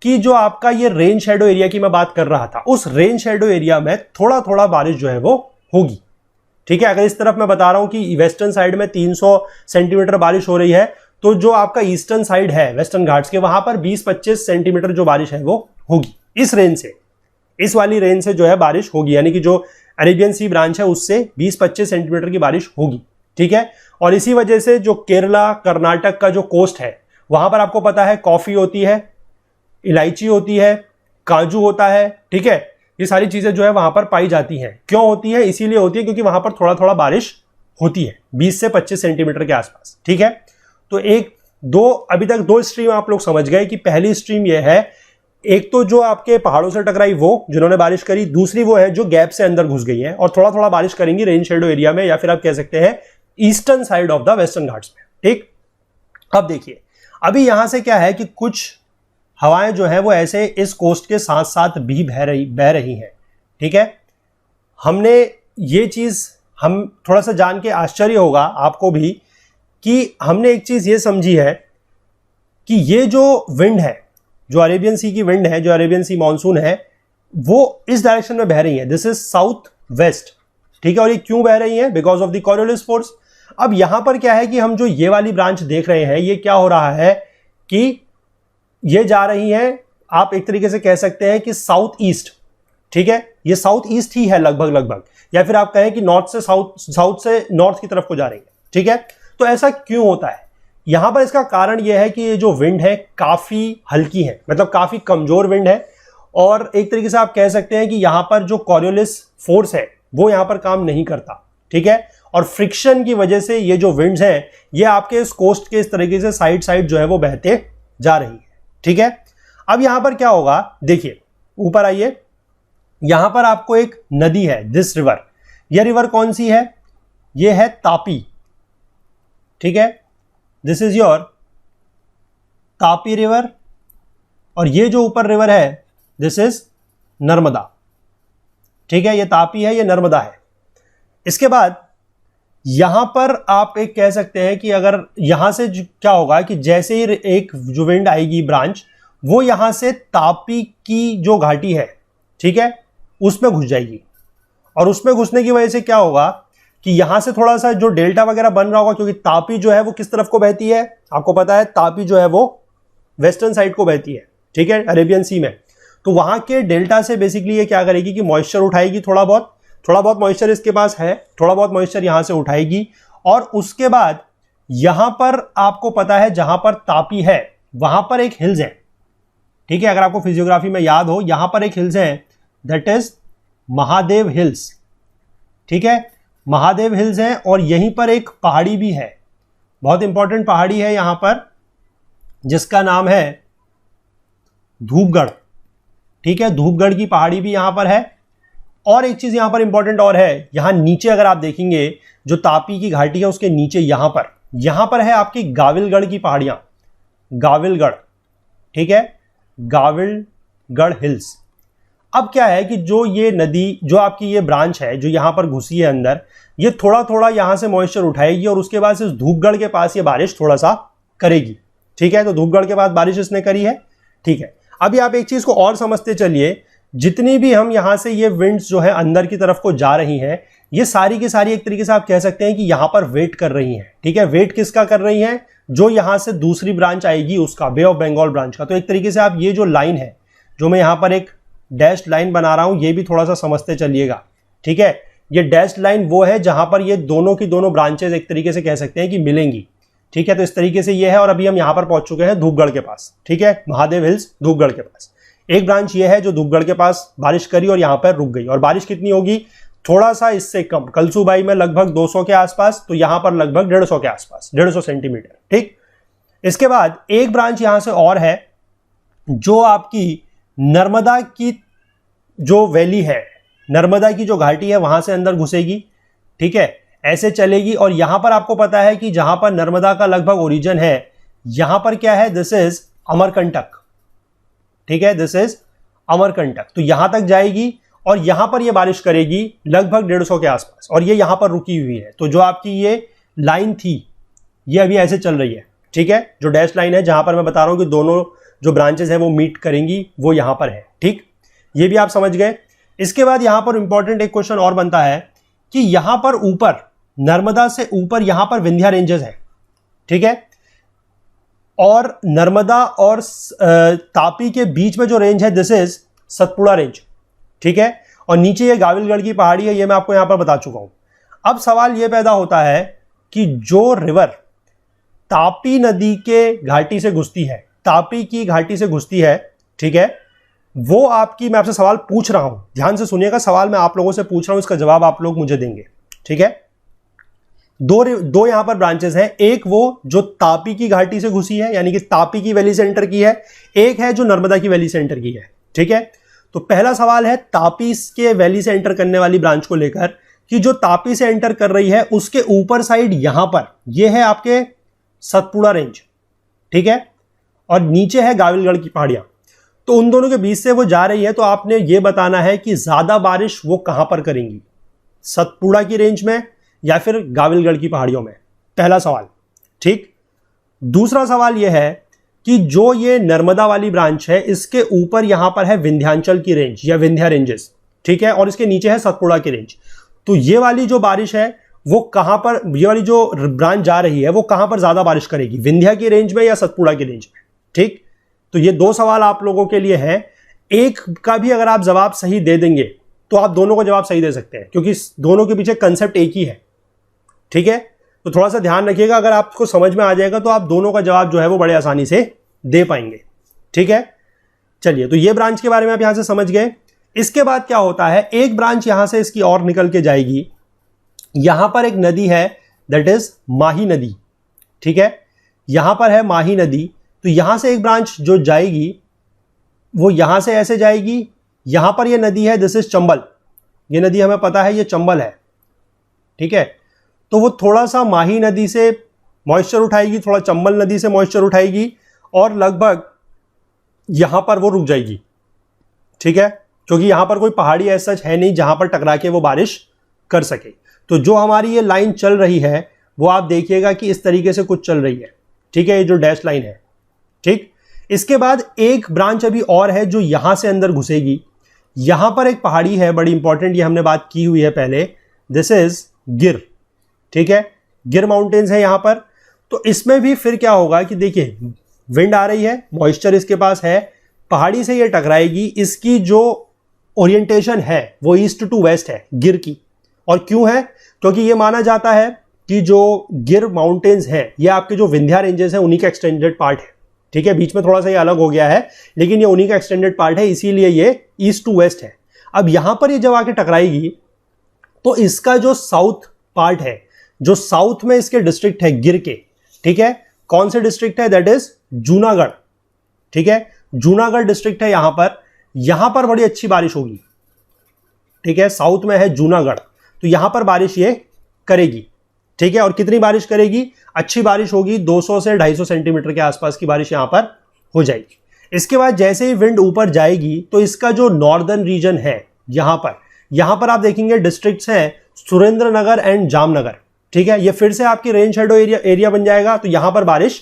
कि जो आपका ये रेन शेडो एरिया की मैं बात कर रहा था, उस रेन शेडो एरिया में थोड़ा थोड़ा बारिश जो है वो होगी। ठीक है, अगर इस तरफ मैं बता रहा हूं कि वेस्टर्न साइड में 300 सेंटीमीटर बारिश हो रही है, तो जो आपका ईस्टर्न साइड है वेस्टर्न घाट्स के, वहां पर 20-25 सेंटीमीटर जो बारिश है वो होगी। इस रेंज से, इस वाली रेंज से जो है बारिश होगी, यानी कि जो अरेबियन सी ब्रांच है उससे 20-25 सेंटीमीटर की बारिश होगी। ठीक है, और इसी वजह से जो केरला कर्नाटक का जो कोस्ट है, वहां पर आपको पता है कॉफी होती है, इलायची होती है, काजू होता है। ठीक है, ये सारी चीजें जो है वहां पर पाई जाती हैं। क्यों होती है? इसीलिए होती है क्योंकि वहां पर थोड़ा थोड़ा बारिश होती है, 20 से 25 सेंटीमीटर के आसपास। ठीक है, तो अभी तक दो स्ट्रीम आप लोग समझ गए कि पहली स्ट्रीम ये है, एक तो जो आपके पहाड़ों से टकराई वो जिन्होंने बारिश करी, दूसरी वो है जो गैप से अंदर घुस गई है और थोड़ा थोड़ा बारिश करेंगी रेन शेडो एरिया में, या फिर आप कह सकते हैं eastern side of the western Ghats में। ठीक, अब देखिए अभी यहां से क्या है कि कुछ हवाएं जो है वो ऐसे इस कोस्ट के साथ साथ भी बह रही हैं। ठीक है, हमने ये चीज हम थोड़ा सा जान के आश्चर्य होगा आपको भी कि हमने एक चीज ये समझी है कि ये जो विंड है, जो अरेबियन सी की विंड है, जो अरेबियन सी मानसून है, वो इस डायरेक्शन में बह रही है। This is south west. ठीक है, और ये क्यों बह रही है? Because of the Coriolis force. अब यहां पर क्या है कि हम जो ये वाली ब्रांच देख रहे हैं, ये क्या हो रहा है कि ये जा रही है, आप एक तरीके से कह सकते हैं कि साउथ ईस्ट। ठीक है, ये साउथ ईस्ट ही है लगभग, या फिर आप कहें कि नॉर्थ से साउथ से नॉर्थ की तरफ को जा रही है। ठीक है, तो ऐसा क्यों होता है? यहां पर इसका कारण यह है कि ये जो विंड है काफी हल्की है, मतलब काफी कमजोर विंड है, और एक तरीके से आप कह सकते हैं कि यहां पर जो कॉरियोलिस फोर्स है वो यहां पर काम नहीं करता। ठीक है, और फ्रिक्शन की वजह से ये जो विंड्स हैं ये आपके इस कोस्ट के इस तरीके से साइड जो है वो बहते जा रही है। ठीक है, अब यहां पर क्या होगा, देखिए ऊपर आइए, यहां पर आपको एक नदी है, दिस रिवर। यह रिवर कौन सी है? यह है तापी। ठीक है, this is your Tapi river, और ये जो ऊपर रिवर है दिस इज नर्मदा। ठीक है, ये तापी है, ये नर्मदा है। इसके बाद यहां पर आप एक कह सकते हैं कि अगर यहां से क्या होगा कि जैसे ही एक जो विंड आएगी ब्रांच, वो यहां से तापी की जो घाटी है, ठीक है, उसमें घुस जाएगी, और उसमें घुसने की वजह से क्या होगा कि यहां से थोड़ा सा जो डेल्टा वगैरह बन रहा होगा, क्योंकि तापी जो है वो किस तरफ को बहती है आपको पता है, तापी जो है वो वेस्टर्न साइड को बहती है। ठीक है, अरेबियन सी में, तो वहां के डेल्टा से बेसिकली ये क्या करेगी कि मॉइस्चर उठाएगी, थोड़ा बहुत मॉइस्चर इसके पास है, थोड़ा बहुत मॉइस्चर यहां से उठाएगी, और उसके बाद यहां पर आपको पता है जहां पर तापी है वहां पर एक हिल्स है। ठीक है, अगर आपको फिजियोग्राफी में याद हो, यहां पर एक हिल्स है, दैट इज महादेव हिल्स। ठीक है, महादेव हिल्स है, और यहीं पर एक पहाड़ी भी है, बहुत इंपॉर्टेंट पहाड़ी है यहां पर, जिसका नाम है धूपगढ़। ठीक है, धूपगढ़ की पहाड़ी भी यहां पर है। और एक चीज यहां पर इंपॉर्टेंट और है, यहां नीचे अगर आप देखेंगे जो तापी की घाटी है उसके नीचे यहां पर है आपकी गाविलगढ़ की पहाड़ियां, गाविलगढ़। ठीक है, गाविलगढ़ हिल्स। अब क्या है कि जो ये नदी, जो आपकी ये ब्रांच है जो यहां पर घुसी है अंदर, ये थोड़ा थोड़ा यहां से मॉइस्चर उठाएगी, और उसके बाद इस धूपगढ़ के पास ये बारिश थोड़ा सा करेगी। ठीक है, तो धूपगढ़ के बाद बारिश इसने करी है। ठीक है, अभी आप एक चीज को और समझते चलिए, जितनी भी हम यहां से ये विंड्स जो है अंदर की तरफ को जा रही हैं, ये सारी की सारी एक तरीके से आप कह सकते हैं कि यहां पर वेट कर रही हैं। ठीक है, वेट किसका कर रही हैं? जो यहां से दूसरी ब्रांच आएगी उसका, बे ऑफ बंगाल ब्रांच का। तो एक तरीके से आप ये जो लाइन है, जो मैं यहां पर एक डैश लाइन बना रहा हूं, ये भी थोड़ा सा समझते चलिएगा। ठीक है, ये डैश लाइन वो है जहां पर ये दोनों की दोनों ब्रांचेस एक तरीके से कह सकते हैं कि मिलेंगी। ठीक है, तो इस तरीके से ये है, और अभी हम यहां पर पहुंच चुके हैं धूपगढ़ के पास। ठीक है, महादेव हिल्स धूपगढ़ के पास एक ब्रांच ये है जो धूपगढ़ के पास बारिश करी और यहां पर रुक गई, और बारिश कितनी होगी? थोड़ा सा इससे कम, कलसूबाई में लगभग 200 के आसपास, तो यहां पर लगभग 150 के आसपास, 150 सेंटीमीटर। ठीक, इसके बाद एक ब्रांच यहां से और है जो आपकी नर्मदा की जो वैली है, नर्मदा की जो घाटी है वहां से अंदर घुसेगी। ठीक है, ऐसे चलेगी, और यहां पर आपको पता है कि जहां पर नर्मदा का लगभग ओरिजिन है, यहां पर क्या है? This is Amarkantak. ठीक है, दिस इज अमरकंटक। तो यहां तक जाएगी और यहां पर ये बारिश करेगी लगभग 150 के आसपास, और ये यहां पर रुकी हुई है। तो जो आपकी ये लाइन थी ये अभी ऐसे चल रही है। ठीक है, जो डैश लाइन है जहां पर मैं बता रहा हूं कि दोनों जो ब्रांचेस हैं वो मीट करेंगी वो यहाँ पर है। ठीक, ये भी आप समझ गए। इसके बाद यहाँ पर इंपॉर्टेंट एक क्वेश्चन और बनता है कि यहाँ पर ऊपर नर्मदा से ऊपर यहाँ पर विंध्या रेंजेस है। ठीक है, और नर्मदा और तापी के बीच में जो रेंज है दिस इज सतपुड़ा रेंज। ठीक है, और नीचे ये गाविलगढ़ की पहाड़ी है, ये मैं आपको यहां पर बता चुका हूं। अब सवाल ये पैदा होता है कि जो रिवर तापी नदी के घाटी से घुसती है, तापी की घाटी से घुसती है, ठीक है, वो आपकी, मैं आपसे सवाल पूछ रहा हूं, ध्यान से सुनिएगा, सवाल मैं आप लोगों से पूछ रहा हूं, इसका जवाब आप लोग मुझे देंगे। ठीक है, दो यहां पर ब्रांचेस हैं, एक वो जो तापी की घाटी से घुसी है यानी कि तापी की वैली से एंटर की है, एक है जो नर्मदा की वैली से एंटर की है। ठीक है, तो पहला सवाल है तापी के वैली से एंटर करने वाली ब्रांच को लेकर कि जो तापी से एंटर कर रही है उसके ऊपर साइड यहां पर ये है आपके सतपुड़ा रेंज। ठीक है, और नीचे है गाविलगढ़ की पहाड़ियां। तो उन दोनों के बीच से वो जा रही है, तो आपने ये बताना है कि ज्यादा बारिश वो कहां पर करेंगी, सतपुड़ा की रेंज में या फिर गाविलगढ़ की पहाड़ियों में, पहला सवाल। ठीक, दूसरा सवाल यह है कि जो ये नर्मदा वाली ब्रांच है इसके ऊपर यहां पर है विंध्याचल की रेंज या विंध्या रेंजेस। ठीक है, और इसके नीचे है सतपुड़ा की रेंज। तो ये वाली जो बारिश है वो कहां पर, ये वाली जो ब्रांच जा रही है वो कहां पर ज्यादा बारिश करेगी, विंध्या की रेंज में या सतपुड़ा की रेंज में। ठीक, तो ये दो सवाल आप लोगों के लिए है। एक का भी अगर आप जवाब सही दे देंगे तो आप दोनों का जवाब सही दे सकते हैं, क्योंकि दोनों के पीछे कंसेप्ट एक ही है। ठीक है, तो थोड़ा सा ध्यान रखिएगा, अगर आपको समझ में आ जाएगा तो आप दोनों का जवाब जो है वो बड़े आसानी से दे पाएंगे। ठीक है, चलिए, तो ये ब्रांच के बारे में आप यहां से समझ गए। इसके बाद क्या होता है, एक ब्रांच यहां से इसकी और निकल के जाएगी, यहां पर एक नदी है दैट इज माही नदी। ठीक है, यहां पर है माही नदी, तो यहां से एक ब्रांच जो जाएगी वो यहां से ऐसे जाएगी, यहां पर ये नदी है दिस इज चंबल, ये नदी हमें पता है ये चंबल है। ठीक है, तो वो थोड़ा सा माही नदी से मॉइस्चर उठाएगी, थोड़ा चंबल नदी से मॉइस्चर उठाएगी और लगभग यहां पर वो रुक जाएगी। ठीक है, क्योंकि यहां पर कोई पहाड़ी ऐसा है नहीं जहां पर टकरा के वो बारिश कर सके। तो जो हमारी ये लाइन चल रही है वो आप देखिएगा कि इस तरीके से कुछ चल रही है। ठीक है, ये जो डैश लाइन है। ठीक, इसके बाद एक ब्रांच अभी और है जो यहां से अंदर घुसेगी, यहां पर एक पहाड़ी है बड़ी इंपॉर्टेंट, ये हमने बात की हुई है पहले, दिस इज गिर। ठीक है, गिर माउंटेन्स है यहां पर। तो इसमें भी फिर क्या होगा कि देखिए विंड आ रही है, मॉइस्चर इसके पास है, पहाड़ी से ये टकराएगी, इसकी जो ओरिएंटेशन है वो ईस्ट टू वेस्ट है गिर की। और क्यों है, क्योंकि ये माना जाता है कि जो गिर माउंटेन्स हैं ये आपके जो विंध्या रेंजेस हैं उन्हीं का एक्सटेंडेड पार्ट है। ठीक है, बीच में थोड़ा सा ये अलग हो गया है लेकिन ये उन्हीं का एक्सटेंडेड पार्ट है, इसीलिए ये ईस्ट टू वेस्ट है। अब यहां पर ये जब आके टकराएगी तो इसका जो साउथ पार्ट है, जो साउथ में इसके डिस्ट्रिक्ट है गिर के, ठीक है, कौन से डिस्ट्रिक्ट है, दैट इज जूनागढ़। ठीक है, जूनागढ़ डिस्ट्रिक्ट है यहां पर बड़ी अच्छी बारिश होगी। ठीक है, साउथ में है जूनागढ़, तो यहां पर बारिश ये करेगी। ठीक है, और कितनी बारिश करेगी, अच्छी बारिश होगी, 200 से 250 सेंटीमीटर के आसपास की बारिश यहां पर हो जाएगी। इसके बाद जैसे ही विंड ऊपर जाएगी तो इसका जो नॉर्दर्न रीजन है यहां पर आप देखेंगे डिस्ट्रिक्ट्स हैं सुरेंद्रनगर एंड जामनगर। ठीक है, ये फिर से आपकी रेन शेडो एरिया बन जाएगा, तो यहां पर बारिश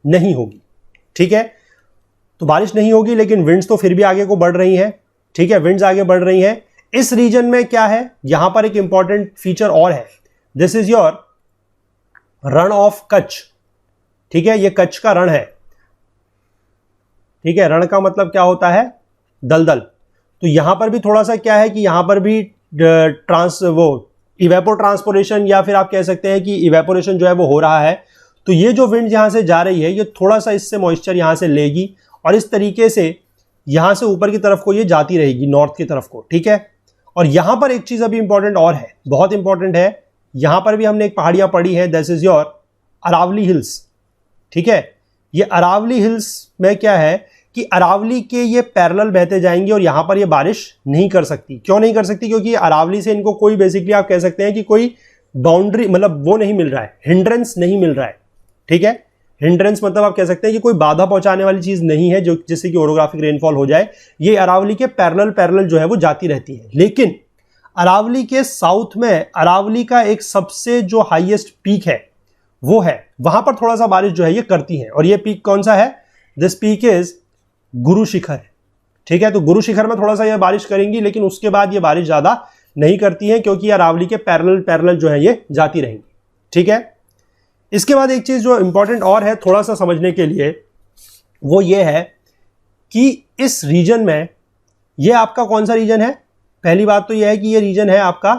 नहीं होगी। ठीक है, तो बारिश नहीं होगी लेकिन विंड्स तो फिर भी आगे को बढ़ रही हैं। ठीक है, विंड्स आगे बढ़ रही हैं। इस रीजन में क्या है, यहां पर एक इंपॉर्टेंट फीचर और है, this is your Rann of Kutch. ठीक है, ये कच्छ का रण है। ठीक है, रण का मतलब क्या होता है, दलदल। तो यहां पर भी थोड़ा सा क्या है कि यहां पर भी इवेपोर ट्रांसपोरेशन या फिर आप कह सकते हैं कि इवेपोरेशन जो है वो हो रहा है। तो ये जो विंड यहां से जा रही है ये थोड़ा सा इससे मॉइस्चर यहां से लेगी और इस तरीके से यहां से ऊपर की तरफ को ये जाती रहेगी, नॉर्थ की तरफ को। ठीक है, और यहां पर एक चीज अभी इंपॉर्टेंट और है, बहुत इंपॉर्टेंट है, यहां पर भी हमने एक पहाड़ियां पढ़ी है, this is your Aravalli hills. ठीक है, ये अरावली हिल्स में क्या है कि अरावली के ये पैरेलल बहते जाएंगे और यहां पर ये बारिश नहीं कर सकती। क्यों नहीं कर सकती, क्योंकि अरावली से इनको कोई बेसिकली आप कह सकते हैं कि कोई बाउंड्री मतलब वो नहीं मिल रहा है, हिंड्रेंस नहीं मिल रहा है। ठीक है, हिंड्रेंस मतलब आप कह सकते हैं कि कोई बाधा पहुंचाने वाली चीज नहीं है जो जिससे कि ओरोग्राफिक रेनफॉल हो जाए। ये अरावली के पैरेलल जो है वो जाती रहती है। लेकिन अरावली के साउथ में अरावली का एक सबसे जो हाईएस्ट पीक है वो है, वहां पर थोड़ा सा बारिश जो है ये करती है। और ये पीक कौन सा है, this peak is Guru Shikhar है, ठीक है। तो गुरु शिखर में थोड़ा सा ये बारिश करेंगी, लेकिन उसके बाद ये बारिश ज्यादा नहीं करती है, क्योंकि ये अरावली के पैरेलल जो है ये जाती रहेंगी, ठीक है। इसके बाद एक चीज जो इंपॉर्टेंट और है थोड़ा सा समझने के लिए, वो ये है कि इस रीजन में, ये आपका कौन सा रीजन है, पहली बात तो ये है कि ये रीजन है आपका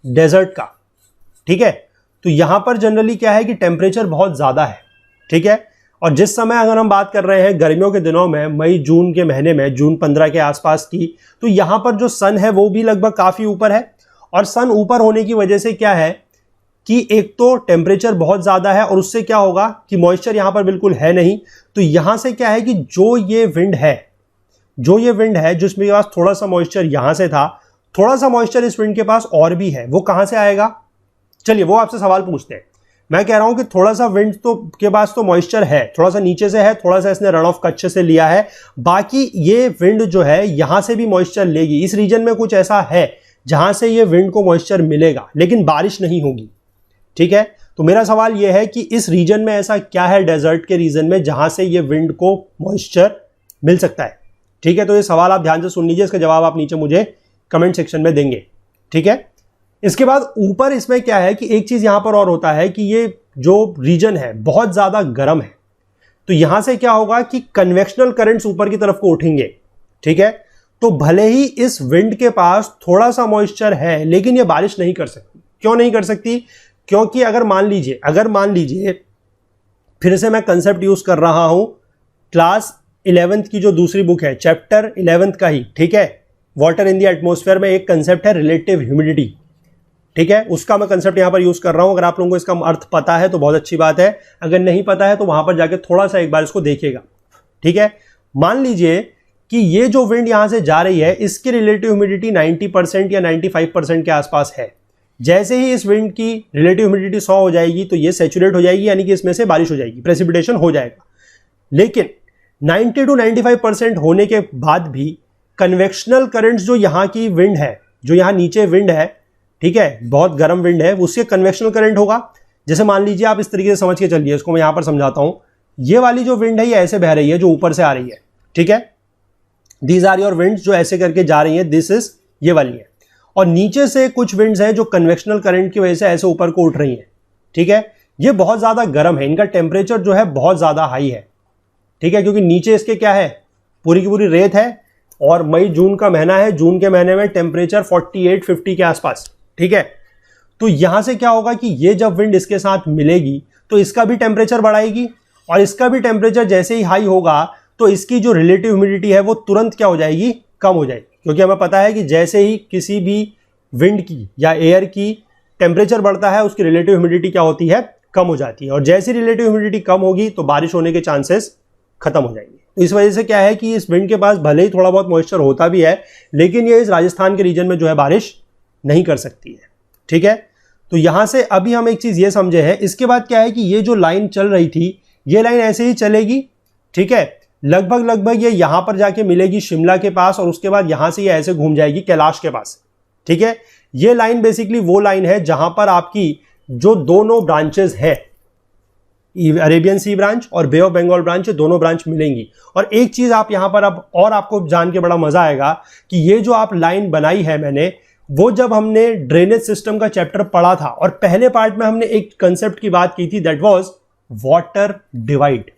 डेजर्ट का, ठीक है। तो यहां पर जनरली क्या है कि टेम्परेचर बहुत ज्यादा है, ठीक है। और जिस समय अगर हम बात कर रहे हैं गर्मियों के दिनों में, मई जून के महीने में, जून 15 के आसपास की, तो यहां पर जो सन है वो भी लगभग काफी ऊपर है। और सन ऊपर होने की वजह से क्या है कि एक तो टेम्परेचर बहुत ज्यादा है, और उससे क्या होगा कि मॉइस्चर यहां पर बिल्कुल है नहीं। तो यहां से क्या है कि जो ये विंड है जिसमें के पास थोड़ा सा मॉइस्चर यहां से था, थोड़ा सा मॉइस्चर इस विंड के पास और भी है, वो कहां से आएगा, चलिए वो आपसे सवाल पूछते हैं। मैं कह रहा हूं कि थोड़ा सा विंड तो के पास तो मॉइस्चर है, थोड़ा सा नीचे से है, थोड़ा सा इसने रन ऑफ कच्छ से लिया है, बाकी ये विंड जो है यहां से भी मॉइस्चर लेगी। इस रीजन में कुछ ऐसा है जहां से ये विंड को मॉइस्चर मिलेगा, लेकिन बारिश नहीं होगी, ठीक है। तो मेरा सवाल यह है कि इस रीजन में ऐसा क्या है डेजर्ट के रीजन में जहां से ये विंड को मॉइस्चर मिल सकता है, ठीक है। तो ये सवाल आप ध्यान से सुन लीजिए, इसका जवाब आप नीचे मुझे कमेंट सेक्शन में देंगे, ठीक है। इसके बाद ऊपर इसमें क्या है कि एक चीज यहां पर और होता है कि ये जो रीजन है बहुत ज्यादा गर्म है, तो यहां से क्या होगा कि कन्वेक्शनल करंट्स ऊपर की तरफ को उठेंगे, ठीक है। तो भले ही इस विंड के पास थोड़ा सा मॉइस्चर है, लेकिन ये बारिश नहीं कर सकती। क्यों नहीं कर सकती? क्योंकि अगर मान लीजिए फिर से मैं कंसेप्ट यूज कर रहा हूं क्लास 11th की जो दूसरी बुक है, चैप्टर 11th का ही, ठीक है, वाटर इन द एटमॉस्फेयर में एक कंसेप्ट है रिलेटिव ह्यूमिडिटी, ठीक है। उसका मैं कंसेप्ट यहां पर यूज कर रहा हूं। अगर आप लोगों को इसका अर्थ पता है तो बहुत अच्छी बात है, अगर नहीं पता है तो वहां पर जाके थोड़ा सा एक बार इसको देखिएगा, ठीक है। मान लीजिए कि ये जो विंड यहां से जा रही है, इसकी रिलेटिव ह्यूमिडिटी 90% या 95% के आसपास है। जैसे ही इस विंड की रिलेटिव ह्यूमिडिटी 100 हो जाएगी तो ये सैचुरेट हो जाएगी, यानी कि इसमें से बारिश हो जाएगी, प्रेसिपिटेशन हो जाएगा। लेकिन 90 to 95% होने के बाद भी कन्वेक्शनल करंट्स जो यहां की विंड है, जो यहां नीचे विंड है, ठीक है, बहुत गर्म विंड है, उससे कन्वेक्शनल करंट होगा। जैसे मान लीजिए आप इस तरीके से समझ के चलिए, इसको मैं यहां पर समझाता हूं। ये वाली जो विंड है ये ऐसे बह रही है, जो ऊपर से आ रही है, ठीक है। दीज आर योर विंड्स जो ऐसे करके जा रही है, दिस इज ये वाली है। और नीचे से कुछ विंड्स हैं जो कन्वेक्शनल करंट की वजह से ऐसे ऊपर को उठ रही हैं, ठीक है। ये बहुत ज्यादा गर्म है, इनका टेम्परेचर जो है बहुत ज्यादा हाई है, ठीक है, क्योंकि नीचे इसके क्या है, पूरी की पूरी रेत है, और मई जून का महीना है, जून के महीने में टेम्परेचर 48-50 के आसपास, ठीक है। तो यहां से क्या होगा कि ये जब विंड इसके साथ मिलेगी तो इसका भी टेम्परेचर बढ़ाएगी, और इसका भी टेम्परेचर जैसे ही हाई होगा तो इसकी जो रिलेटिव ह्यूमिडिटी है वो तुरंत क्या हो जाएगी, कम हो जाएगी। क्योंकि हमें पता है कि जैसे ही किसी भी विंड की या एयर की टेम्परेचर बढ़ता है, उसकी रिलेटिव ह्यूमिडिटी क्या होती है, कम हो जाती है। और जैसी रिलेटिव ह्यूमिडिटी कम होगी तो बारिश होने के चांसेस खत्म हो जाएंगे। तो इस वजह से क्या है कि इस विंड के पास भले ही थोड़ा बहुत मॉइस्चर होता भी है, लेकिन ये इस राजस्थान के रीजन में जो है बारिश नहीं कर सकती है, ठीक है। तो यहां से अभी हम एक चीज ये समझे हैं। इसके बाद क्या है कि ये जो लाइन चल रही थी, ये लाइन ऐसे ही चलेगी, ठीक है, लगभग ये यहां पर जाके मिलेगी शिमला के पास, और उसके बाद यहां से ये ऐसे घूम जाएगी कैलाश के पास, ठीक है। ये लाइन बेसिकली वो लाइन है जहां पर आपकी जो दोनों ब्रांचेस है, अरेबियन सी ब्रांच और बे ऑफ बंगाल ब्रांच, दोनों ब्रांच मिलेंगी। और एक चीज आप यहां पर अब और आपको जान के बड़ा मजा आएगा कि ये जो आप लाइन बनाई है मैंने, वो जब हमने ड्रेनेज सिस्टम का चैप्टर पढ़ा था और पहले पार्ट में हमने एक कंसेप्ट की बात की थी, दैट वाज वाटर डिवाइड,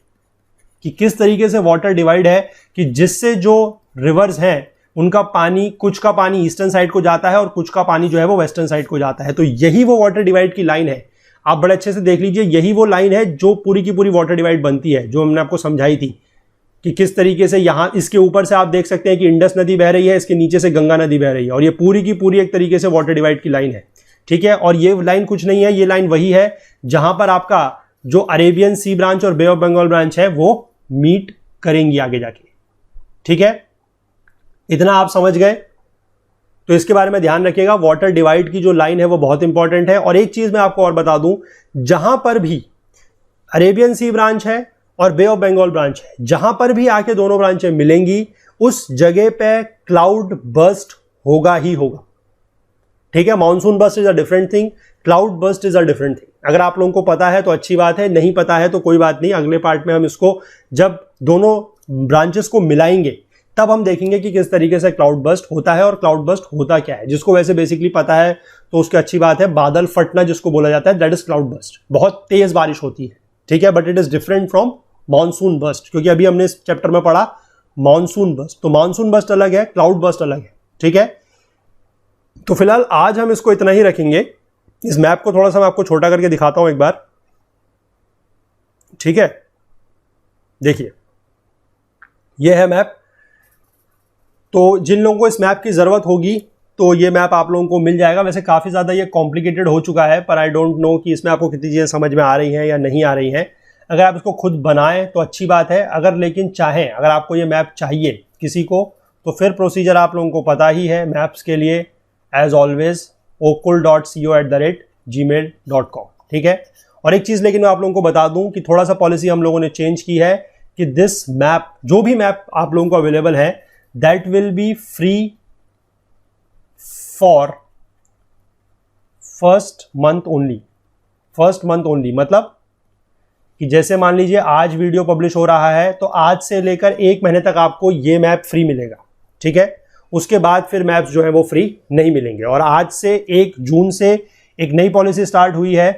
कि किस तरीके से वाटर डिवाइड है, कि जिससे जो रिवर्स हैं उनका पानी, कुछ का पानी ईस्टर्न साइड को जाता है और कुछ का पानी जो है वो वेस्टर्न साइड को जाता है। तो यही वो वाटर डिवाइड की लाइन है। आप बड़े अच्छे से देख लीजिए, यही वो लाइन है जो पूरी की पूरी वाटर डिवाइड बनती है, जो हमने आपको समझाई थी कि किस तरीके से यहां इसके ऊपर से आप देख सकते हैं कि इंडस नदी बह रही है, इसके नीचे से गंगा नदी बह रही है, और ये पूरी की पूरी एक तरीके से वाटर डिवाइड की लाइन है, ठीक है। और ये लाइन कुछ नहीं है, ये लाइन वही है जहां पर आपका जो अरेबियन सी ब्रांच और बे ऑफ बंगाल ब्रांच है वो मीट करेंगी आगे जाके, ठीक है। इतना आप समझ गए, तो इसके बारे में ध्यान रखिएगा। वाटर डिवाइड की जो लाइन है वो बहुत इंपॉर्टेंट है। और एक चीज मैं आपको और बता दूं, जहां पर भी अरेबियन सी ब्रांच है और बे ऑफ बंगाल ब्रांच है, जहां पर भी आके दोनों ब्रांचें मिलेंगी, उस जगह पे क्लाउड बर्स्ट होगा ही होगा, ठीक है। Monsoon burst is a different thing, cloud burst is a different thing. अगर आप लोगों को पता है तो अच्छी बात है, नहीं पता है तो कोई बात नहीं, अगले पार्ट में हम इसको जब दोनों ब्रांचेस को मिलाएंगे तब हम देखेंगे कि किस तरीके से क्लाउड बर्स्ट होता है और क्लाउड बर्स्ट होता क्या है। जिसको वैसे बेसिकली पता है तो उसकी अच्छी बात है, बादल फटना जिसको बोला जाता है दैट इज क्लाउड बर्स्ट। बहुत तेज बारिश होती है, ठीक है, but it is different from monsoon burst, क्योंकि अभी हमने इस चैप्टर में पढ़ा मॉनसून बर्स्ट, तो मॉनसून बर्स्ट अलग है, क्लाउड बर्स्ट अलग है, ठीक है। तो फिलहाल आज हम इसको इतना ही रखेंगे। इस मैप को थोड़ा सा मैं आपको छोटा करके दिखाता हूं एक बार, ठीक है। देखिए यह है मैप। तो जिन लोगों को इस मैप की जरूरत होगी तो ये मैप आप लोगों को मिल जाएगा। वैसे काफी ज्यादा ये कॉम्प्लिकेटेड हो चुका है, पर आई डोंट नो कि इसमें आपको कितनी चीजें समझ में आ रही हैं या नहीं आ रही हैं। अगर आप इसको खुद बनाएं तो अच्छी बात है, अगर लेकिन चाहें, अगर आपको ये मैप चाहिए किसी को, तो फिर प्रोसीजर आप लोगों को पता ही है मैप्स के लिए, एज ऑलवेज okul.co@gmail.com, ठीक है। और एक चीज लेकिन मैं आप लोगों को बता दूं कि थोड़ा सा पॉलिसी हम लोगों ने चेंज की है कि दिस मैप, जो भी मैप आप लोगों को अवेलेबल है, that will be free for first month only. First month only मतलब कि जैसे मान लीजिए आज वीडियो पब्लिश हो रहा है तो आज से लेकर 1 महीने तक आपको ये मैप फ्री मिलेगा, ठीक है। उसके बाद फिर मैप्स जो है वो फ्री नहीं मिलेंगे। और आज से 1 जून से एक नई पॉलिसी स्टार्ट हुई है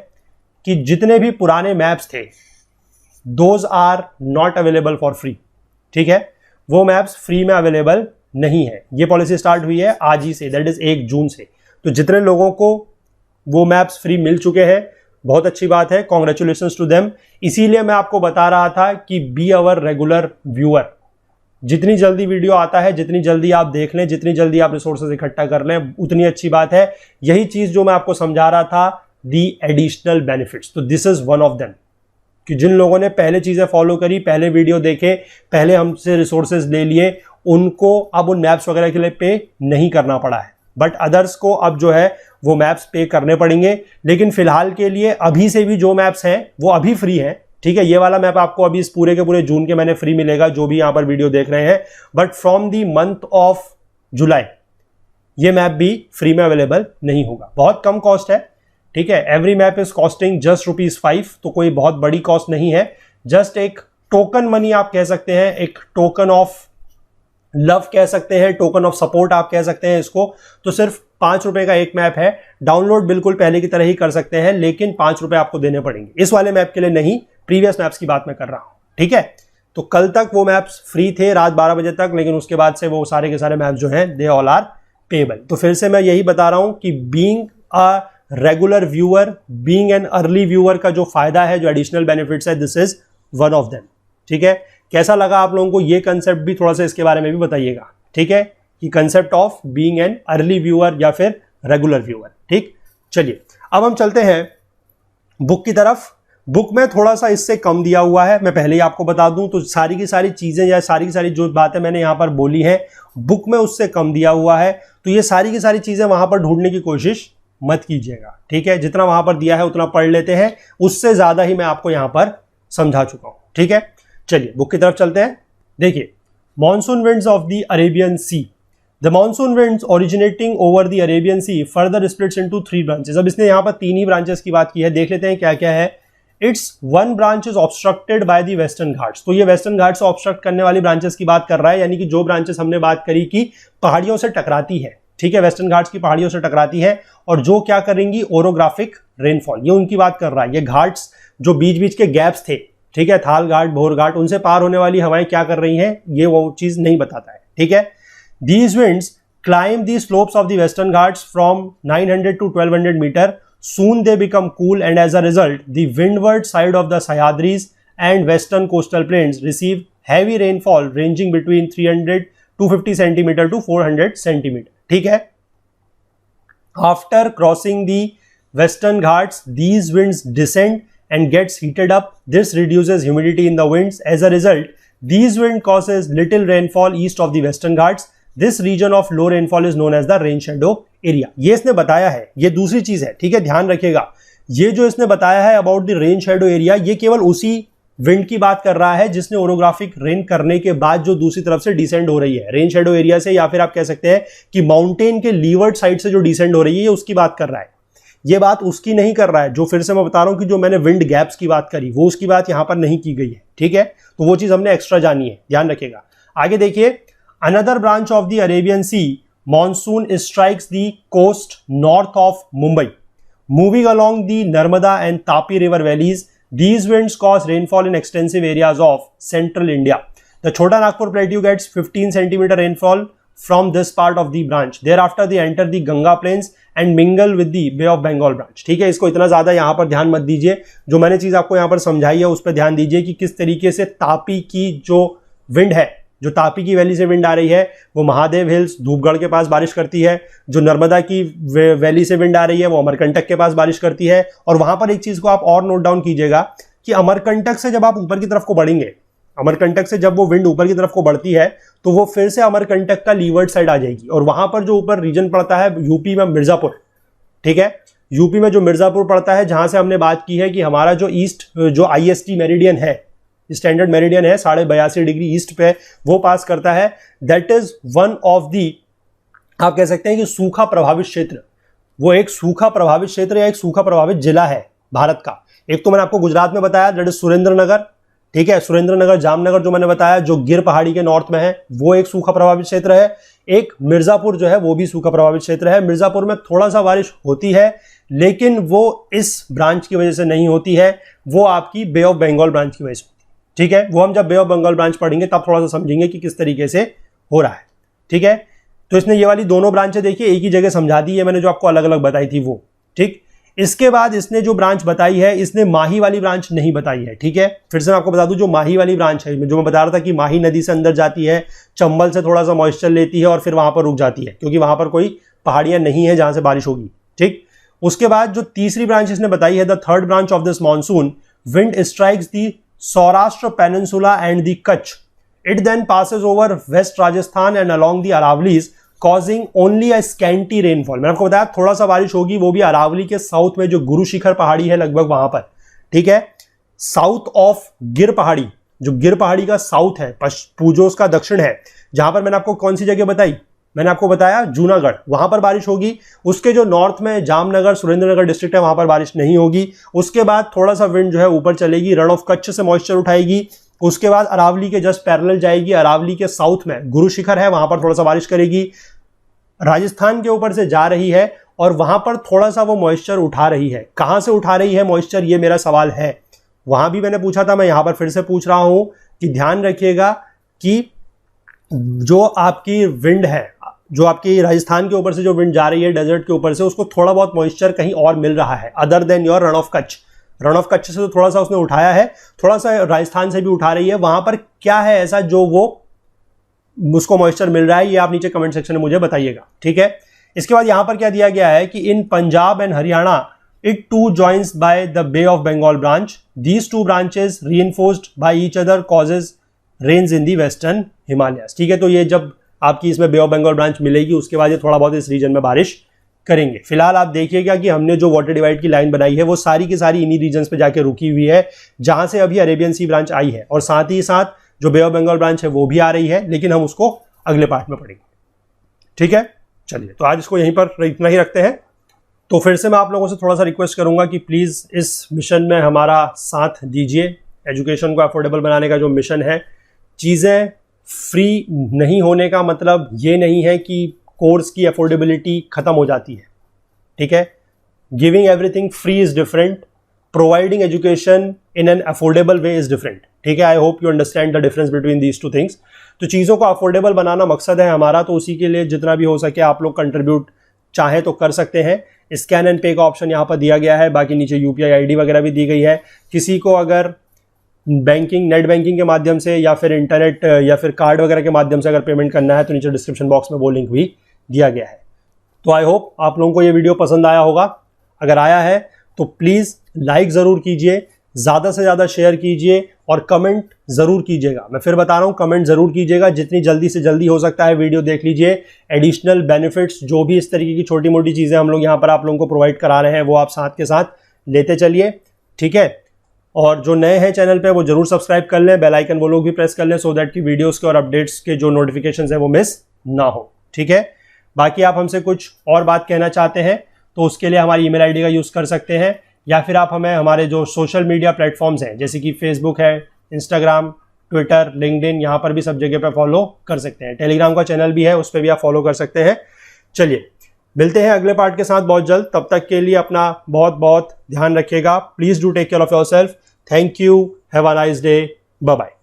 कि जितने भी पुराने मैप्स थे those are not available for free, ठीक है। वो मैप्स फ्री में अवेलेबल नहीं है। ये पॉलिसी स्टार्ट हुई है आज ही से, दैट इज 1 जून से। तो जितने लोगों को वो मैप्स फ्री मिल चुके हैं, बहुत अच्छी बात है, कॉन्ग्रेचुलेशंस टू देम। इसीलिए मैं आपको बता रहा था कि बी अवर रेगुलर व्यूअर। जितनी जल्दी वीडियो आता है, जितनी जल्दी आप देख लें, जितनी जल्दी आप रिसोर्सेज इकट्ठा कर लें, उतनी अच्छी बात है। यही चीज जो मैं आपको समझा रहा था, दी एडिशनल बेनिफिट्स, तो this is one of them. कि जिन लोगों ने पहले चीजें फॉलो करी, पहले वीडियो देखे, पहले हमसे रिसोर्सेज ले लिए, उनको अब उन मैप्स वगैरह के लिए पे नहीं करना पड़ा है। बट अदर्स को अब जो है वो मैप्स पे करने पड़ेंगे। लेकिन फिलहाल के लिए अभी से भी जो मैप्स हैं वो अभी फ्री हैं, ठीक है। ये वाला मैप आपको अभी इस पूरे के पूरे जून के महीने फ्री मिलेगा, जो भी यहां पर वीडियो देख रहे हैं। But from the month of July ये मैप भी फ्री में अवेलेबल नहीं होगा। बहुत कम कॉस्ट है, ठीक है। Every map is costing just ₹5, तो कोई बहुत बड़ी कॉस्ट नहीं है। जस्ट एक टोकन मनी आप कह सकते हैं, एक टोकन ऑफ लव कह सकते हैं, टोकन ऑफ सपोर्ट आप कह सकते हैं इसको। तो सिर्फ ₹5 का एक मैप है। डाउनलोड बिल्कुल पहले की तरह ही कर सकते हैं, लेकिन ₹5 आपको देने पड़ेंगे। इस वाले मैप के लिए नहीं, प्रीवियस मैप्स की बात मैं कर रहा हूं, ठीक है। तो कल तक वो मैप्स फ्री थे, रात 12 बजे तक, लेकिन उसके बाद से वो सारे के सारे मैप्स जो हैं दे ऑल आर पेबल। तो फिर से मैं यही बता रहा हूं कि being a regular viewer, being an early viewer का जो फायदा है, जो एडिशनल बेनिफिट्स है, this is one of them, ठीक है। कैसा लगा आप लोगों को ये कंसेप्ट भी थोड़ा सा इसके बारे में भी बताइएगा, ठीक है, कि concept of being an early viewer या फिर रेगुलर व्यूअर, ठीक। चलिए अब हम चलते हैं बुक की तरफ। बुक में थोड़ा सा इससे कम दिया हुआ है, मैं पहले ही आपको बता दूं। तो सारी की सारी चीजें या सारी की सारी जो बातें मैंने यहां पर बोली हैं, बुक में उससे कम दिया हुआ है। तो ये सारी की सारी चीजें वहां पर ढूंढने की कोशिश मत कीजिएगा, ठीक है। जितना वहां पर दिया है उतना पढ़ लेते हैं, उससे ज्यादा ही मैं आपको यहां पर समझा चुका हूं, ठीक है। चलिए बुक की तरफ चलते हैं। देखिए, monsoon winds of the Arabian sea. The monsoon winds originating over the Arabian sea further splits into 3 branches. अब इसने यहां पर 3 ही ब्रांचेस की बात की है, देख लेते हैं क्या क्या है। It's one branch is obstructed by the western Ghats. तो ये वेस्टर्न घाट्स से ऑब्स्ट्रक्ट करने वाली ब्रांचेस की बात कर रहा है, यानी कि जो ब्रांचेस हमने बात करी कि पहाड़ियों से टकराती है, ठीक है, वेस्टर्न घाट्स की पहाड़ियों से टकराती है, और जो क्या करेंगी, ओरोग्राफिक रेनफॉल, ये उनकी बात कर रहा है। ये घाट्स जो बीच बीच के गैप्स थे, ठीक है, थाल घाट, भोर घाट, उनसे पार होने वाली हवाएं क्या कर रही हैं, ये वो चीज नहीं बताता है, ठीक है। These winds climb the slopes of the western Ghats from 900 to 1200 metre. Soon they become cool, and as a result, the windward side of the Sahyadris and western coastal plains receive heavy rainfall ranging between 250 centimeter to 400 centimeter. ठीक है। After crossing the western Ghats, these winds descend and gets heated up. This reduces humidity in the winds. As a result, these wind causes little rainfall east of the western Ghats. This region of low rainfall is known as the rain shadow area. ये इसने बताया है, ये दूसरी चीज है, ठीक है, ध्यान रखिएगा। ये जो इसने बताया है about the rain shadow area, ये केवल उसी विंड की बात कर रहा है जिसने ओरोग्राफिक रेन करने के बाद जो दूसरी तरफ से डिसेंड हो रही है रेन शेडो एरिया से, या फिर आप कह सकते हैं कि माउंटेन के लीवर्ड साइड से जो डिसेंड हो रही है, ये उसकी बात कर रहा है। ये बात उसकी नहीं कर रहा है, जो फिर से मैं बता रहा हूं कि जो मैंने विंड गैप्स की बात करी वो उसकी बात यहां पर नहीं की गई है, ठीक है। तो वो चीज हमने एक्स्ट्रा जानी है, ध्यान रखिएगा। आगे देखिए, another branch of the Arabian sea monsoon strikes the coast north of Mumbai moving along the Narmada and Tapi river valleys. These winds cause rainfall in extensive areas of central India. The Chota Nagpur Plateau gets 15 centimeter rainfall from this part of the branch. Thereafter, they enter the Ganga Plains and mingle with the Bay of Bengal branch. ठीक है, इसको इतना ज्यादा यहाँ पर ध्यान मत दीजिए। जो मैंने चीज आपको यहाँ पर समझाई है उस पर ध्यान दीजिए कि किस तरीके से तापी की जो विंड है, जो तापी की वैली से विंड आ रही है वो महादेव हिल्स धूपगढ़ के पास बारिश करती है। जो नर्मदा की वैली से विंड आ रही है वो अमरकंटक के पास बारिश करती है। और वहां पर एक चीज को आप और नोट डाउन कीजिएगा कि अमरकंटक से जब आप ऊपर की तरफ को बढ़ेंगे, अमरकंटक से जब वो विंड ऊपर की तरफ को बढ़ती है तो वो फिर से अमरकंटक का लीवर्ड साइड आ जाएगी। और वहां पर जो ऊपर रीजन पड़ता है यूपी में मिर्जापुर, ठीक है, यूपी में जो मिर्जापुर पड़ता है, जहां से हमने बात की है कि हमारा जो ईस्ट जो IST मेरिडियन है, स्टैंडर्ड मेरिडियन है 82.5 डिग्री ईस्ट पे, वो पास करता है। That is one of the, आप कह सकते हैं कि सूखा प्रभावित क्षेत्र। वो एक सूखा प्रभावित क्षेत्र या एक सूखा प्रभावित जिला है भारत का। एक तो मैंने आपको गुजरात में बताया, दैट इज सुरेंद्र नगर, ठीक है, सुरेंद्र नगर जामनगर जो मैंने बताया जो गिर पहाड़ी के नॉर्थ में है, वो एक सूखा प्रभावित क्षेत्र है। एक मिर्जापुर जो है वो भी सूखा प्रभावित क्षेत्र है। मिर्जापुर में थोड़ा सा बारिश होती है लेकिन वो इस ब्रांच की वजह से नहीं होती है, वो आपकी बे ऑफ बंगाल ब्रांच की वजह से, ठीक है। वो हम जब बे ऑफ बंगाल ब्रांच पढ़ेंगे तब थोड़ा सा समझेंगे कि किस तरीके से हो रहा है, ठीक है। तो इसने ये वाली दोनों ब्रांचें देखिए एक ही जगह समझा दी है मैंने, जो आपको अलग अलग बताई थी वो, ठीक। इसके बाद इसने जो ब्रांच बताई है, इसने माही वाली ब्रांच नहीं बताई है, ठीक है। फिर से मैं आपको बता दूं, जो माही वाली ब्रांच है, जो मैं बता रहा था कि माही नदी से अंदर जाती है, चंबल से थोड़ा सा मॉइस्चर लेती है और फिर वहां पर रुक जाती है क्योंकि वहां पर कोई पहाड़ियां नहीं है जहां से बारिश होगी, ठीक। उसके बाद जो तीसरी ब्रांच इसने बताई है, the third branch of this monsoon wind strikes the Saurashtra Peninsula and the Kutch. It then passes over West Rajasthan and along the Aravallis, causing only a scanty rainfall. मैंने आपको बताया थोड़ा सा बारिश होगी, वो भी अरावली के साउथ में जो गुरु शिखर पहाड़ी है लगभग वहां पर, ठीक है, साउथ ऑफ गिर पहाड़ी, जो गिर पहाड़ी का साउथ है, पूजोस का दक्षिण है, जहां पर मैंने आपको कौन सी जगह बताई, मैंने आपको बताया जूनागढ़, वहां पर बारिश होगी। उसके जो नॉर्थ में जामनगर सुरेंद्रनगर डिस्ट्रिक्ट है वहां पर बारिश नहीं होगी। उसके बाद थोड़ा सा विंड जो है ऊपर चलेगी, रण ऑफ कच्छ से मॉइस्चर उठाएगी। उसके बाद अरावली के जस्ट पैरेलल जाएगी, अरावली के साउथ में गुरु शिखर है वहां पर थोड़ा सा बारिश करेगी। राजस्थान के ऊपर से जा रही है और वहां पर थोड़ा सा वो मॉइस्चर उठा रही है। कहां से उठा रही है मॉइस्चर, ये मेरा सवाल है। वहां भी मैंने पूछा था, मैं यहां पर फिर से पूछ रहा हूं कि ध्यान रखिएगा कि जो आपकी विंड है, जो आपकी राजस्थान के ऊपर से जो विंड जा रही है डेजर्ट के ऊपर से, उसको थोड़ा बहुत मॉइस्चर कहीं और मिल रहा है other than your Rann of Kutch. Rann of Kutch से तो थोड़ा सा उसने उठाया है, थोड़ा सा राजस्थान से भी उठा रही है। वहां पर क्या है ऐसा जो वो उसको मॉइस्चर मिल रहा है, ये आप नीचे कमेंट सेक्शन में मुझे बताइएगा, ठीक है। इसके बाद यहां पर क्या दिया गया है कि in Punjab and Haryana it too joins by the bay of Bengal branch, these two branches reinforced by each other causes rains in the western Himalayas, ठीक है। तो ये जब आपकी इसमें बे ऑफ बंगाल ब्रांच मिलेगी उसके बाद ये थोड़ा बहुत इस रीजन में बारिश करेंगे। फिलहाल आप देखिएगा कि हमने जो वाटर डिवाइड की लाइन बनाई है वो सारी की सारी इन्हीं रीजन्स पे जाके रुकी हुई है जहां से अभी अरेबियन सी ब्रांच आई है, और साथ ही साथ जो बे ऑफ बंगाल ब्रांच है वो भी आ रही है, लेकिन हम उसको अगले पार्ट में पढ़ेंगे, ठीक है। चलिए, तो आज इसको यहीं पर इतना ही रखते हैं। तो फिर से मैं आप लोगों से थोड़ा सा रिक्वेस्ट करूंगा कि प्लीज इस मिशन में हमारा साथ दीजिए। एजुकेशन को अफोर्डेबल बनाने का जो मिशन है, चीजें फ्री नहीं होने का मतलब ये नहीं है कि कोर्स की अफोर्डेबिलिटी खत्म हो जाती है, ठीक है। Giving everything free is different, providing education in an affordable way is different, ठीक है। I hope you understand the difference between these two things. तो चीज़ों को अफोर्डेबल बनाना मकसद है हमारा, तो उसी के लिए जितना भी हो सके आप लोग कंट्रीब्यूट चाहे तो कर सकते हैं। स्कैन एंड पे का ऑप्शन यहाँ पर दिया गया है, बाकी नीचे UPI ID वगैरह भी दी गई है। किसी को अगर बैंकिंग, नेट बैंकिंग के माध्यम से या फिर इंटरनेट या फिर कार्ड वगैरह के माध्यम से अगर पेमेंट करना है तो नीचे डिस्क्रिप्शन बॉक्स में वो लिंक भी दिया गया है। तो आई होप आप लोगों को ये वीडियो पसंद आया होगा। अगर आया है तो प्लीज़ लाइक ज़रूर कीजिए, ज़्यादा से ज़्यादा शेयर कीजिए और कमेंट ज़रूर कीजिएगा। मैं फिर बता रहा हूँ, कमेंट ज़रूर कीजिएगा, जितनी जल्दी से जल्दी हो सकता है वीडियो देख लीजिए। एडिशनल बेनिफिट्स जो भी इस तरीके की छोटी मोटी चीज़ें हम लोग यहाँ पर आप लोगों को प्रोवाइड करा रहे हैं वो आप साथ के साथ लेते चलिए, ठीक है। और जो नए हैं चैनल पे वो जरूर सब्सक्राइब कर लें, बेल आइकन वो लोग भी प्रेस कर लें, सो दैट कि वीडियोस के और अपडेट्स के जो नोटिफिकेशंस हैं वो मिस ना हो, ठीक है। बाकी आप हमसे कुछ और बात कहना चाहते हैं तो उसके लिए हमारी ईमेल आईडी का यूज़ कर सकते हैं, या फिर आप हमें हमारे जो सोशल मीडिया प्लेटफॉर्म्स हैं जैसे कि फेसबुक है, इंस्टाग्राम, ट्विटर, लिंक्डइन, यहाँ पर भी सब जगह पे फॉलो कर सकते हैं। टेलीग्राम का चैनल भी है, उस पर भी आप फॉलो कर सकते हैं। चलिए मिलते हैं अगले पार्ट के साथ बहुत जल्द, तब तक के लिए अपना बहुत बहुत ध्यान रखिएगा। Please do take care of yourself. Thank you, have a nice day, bye bye.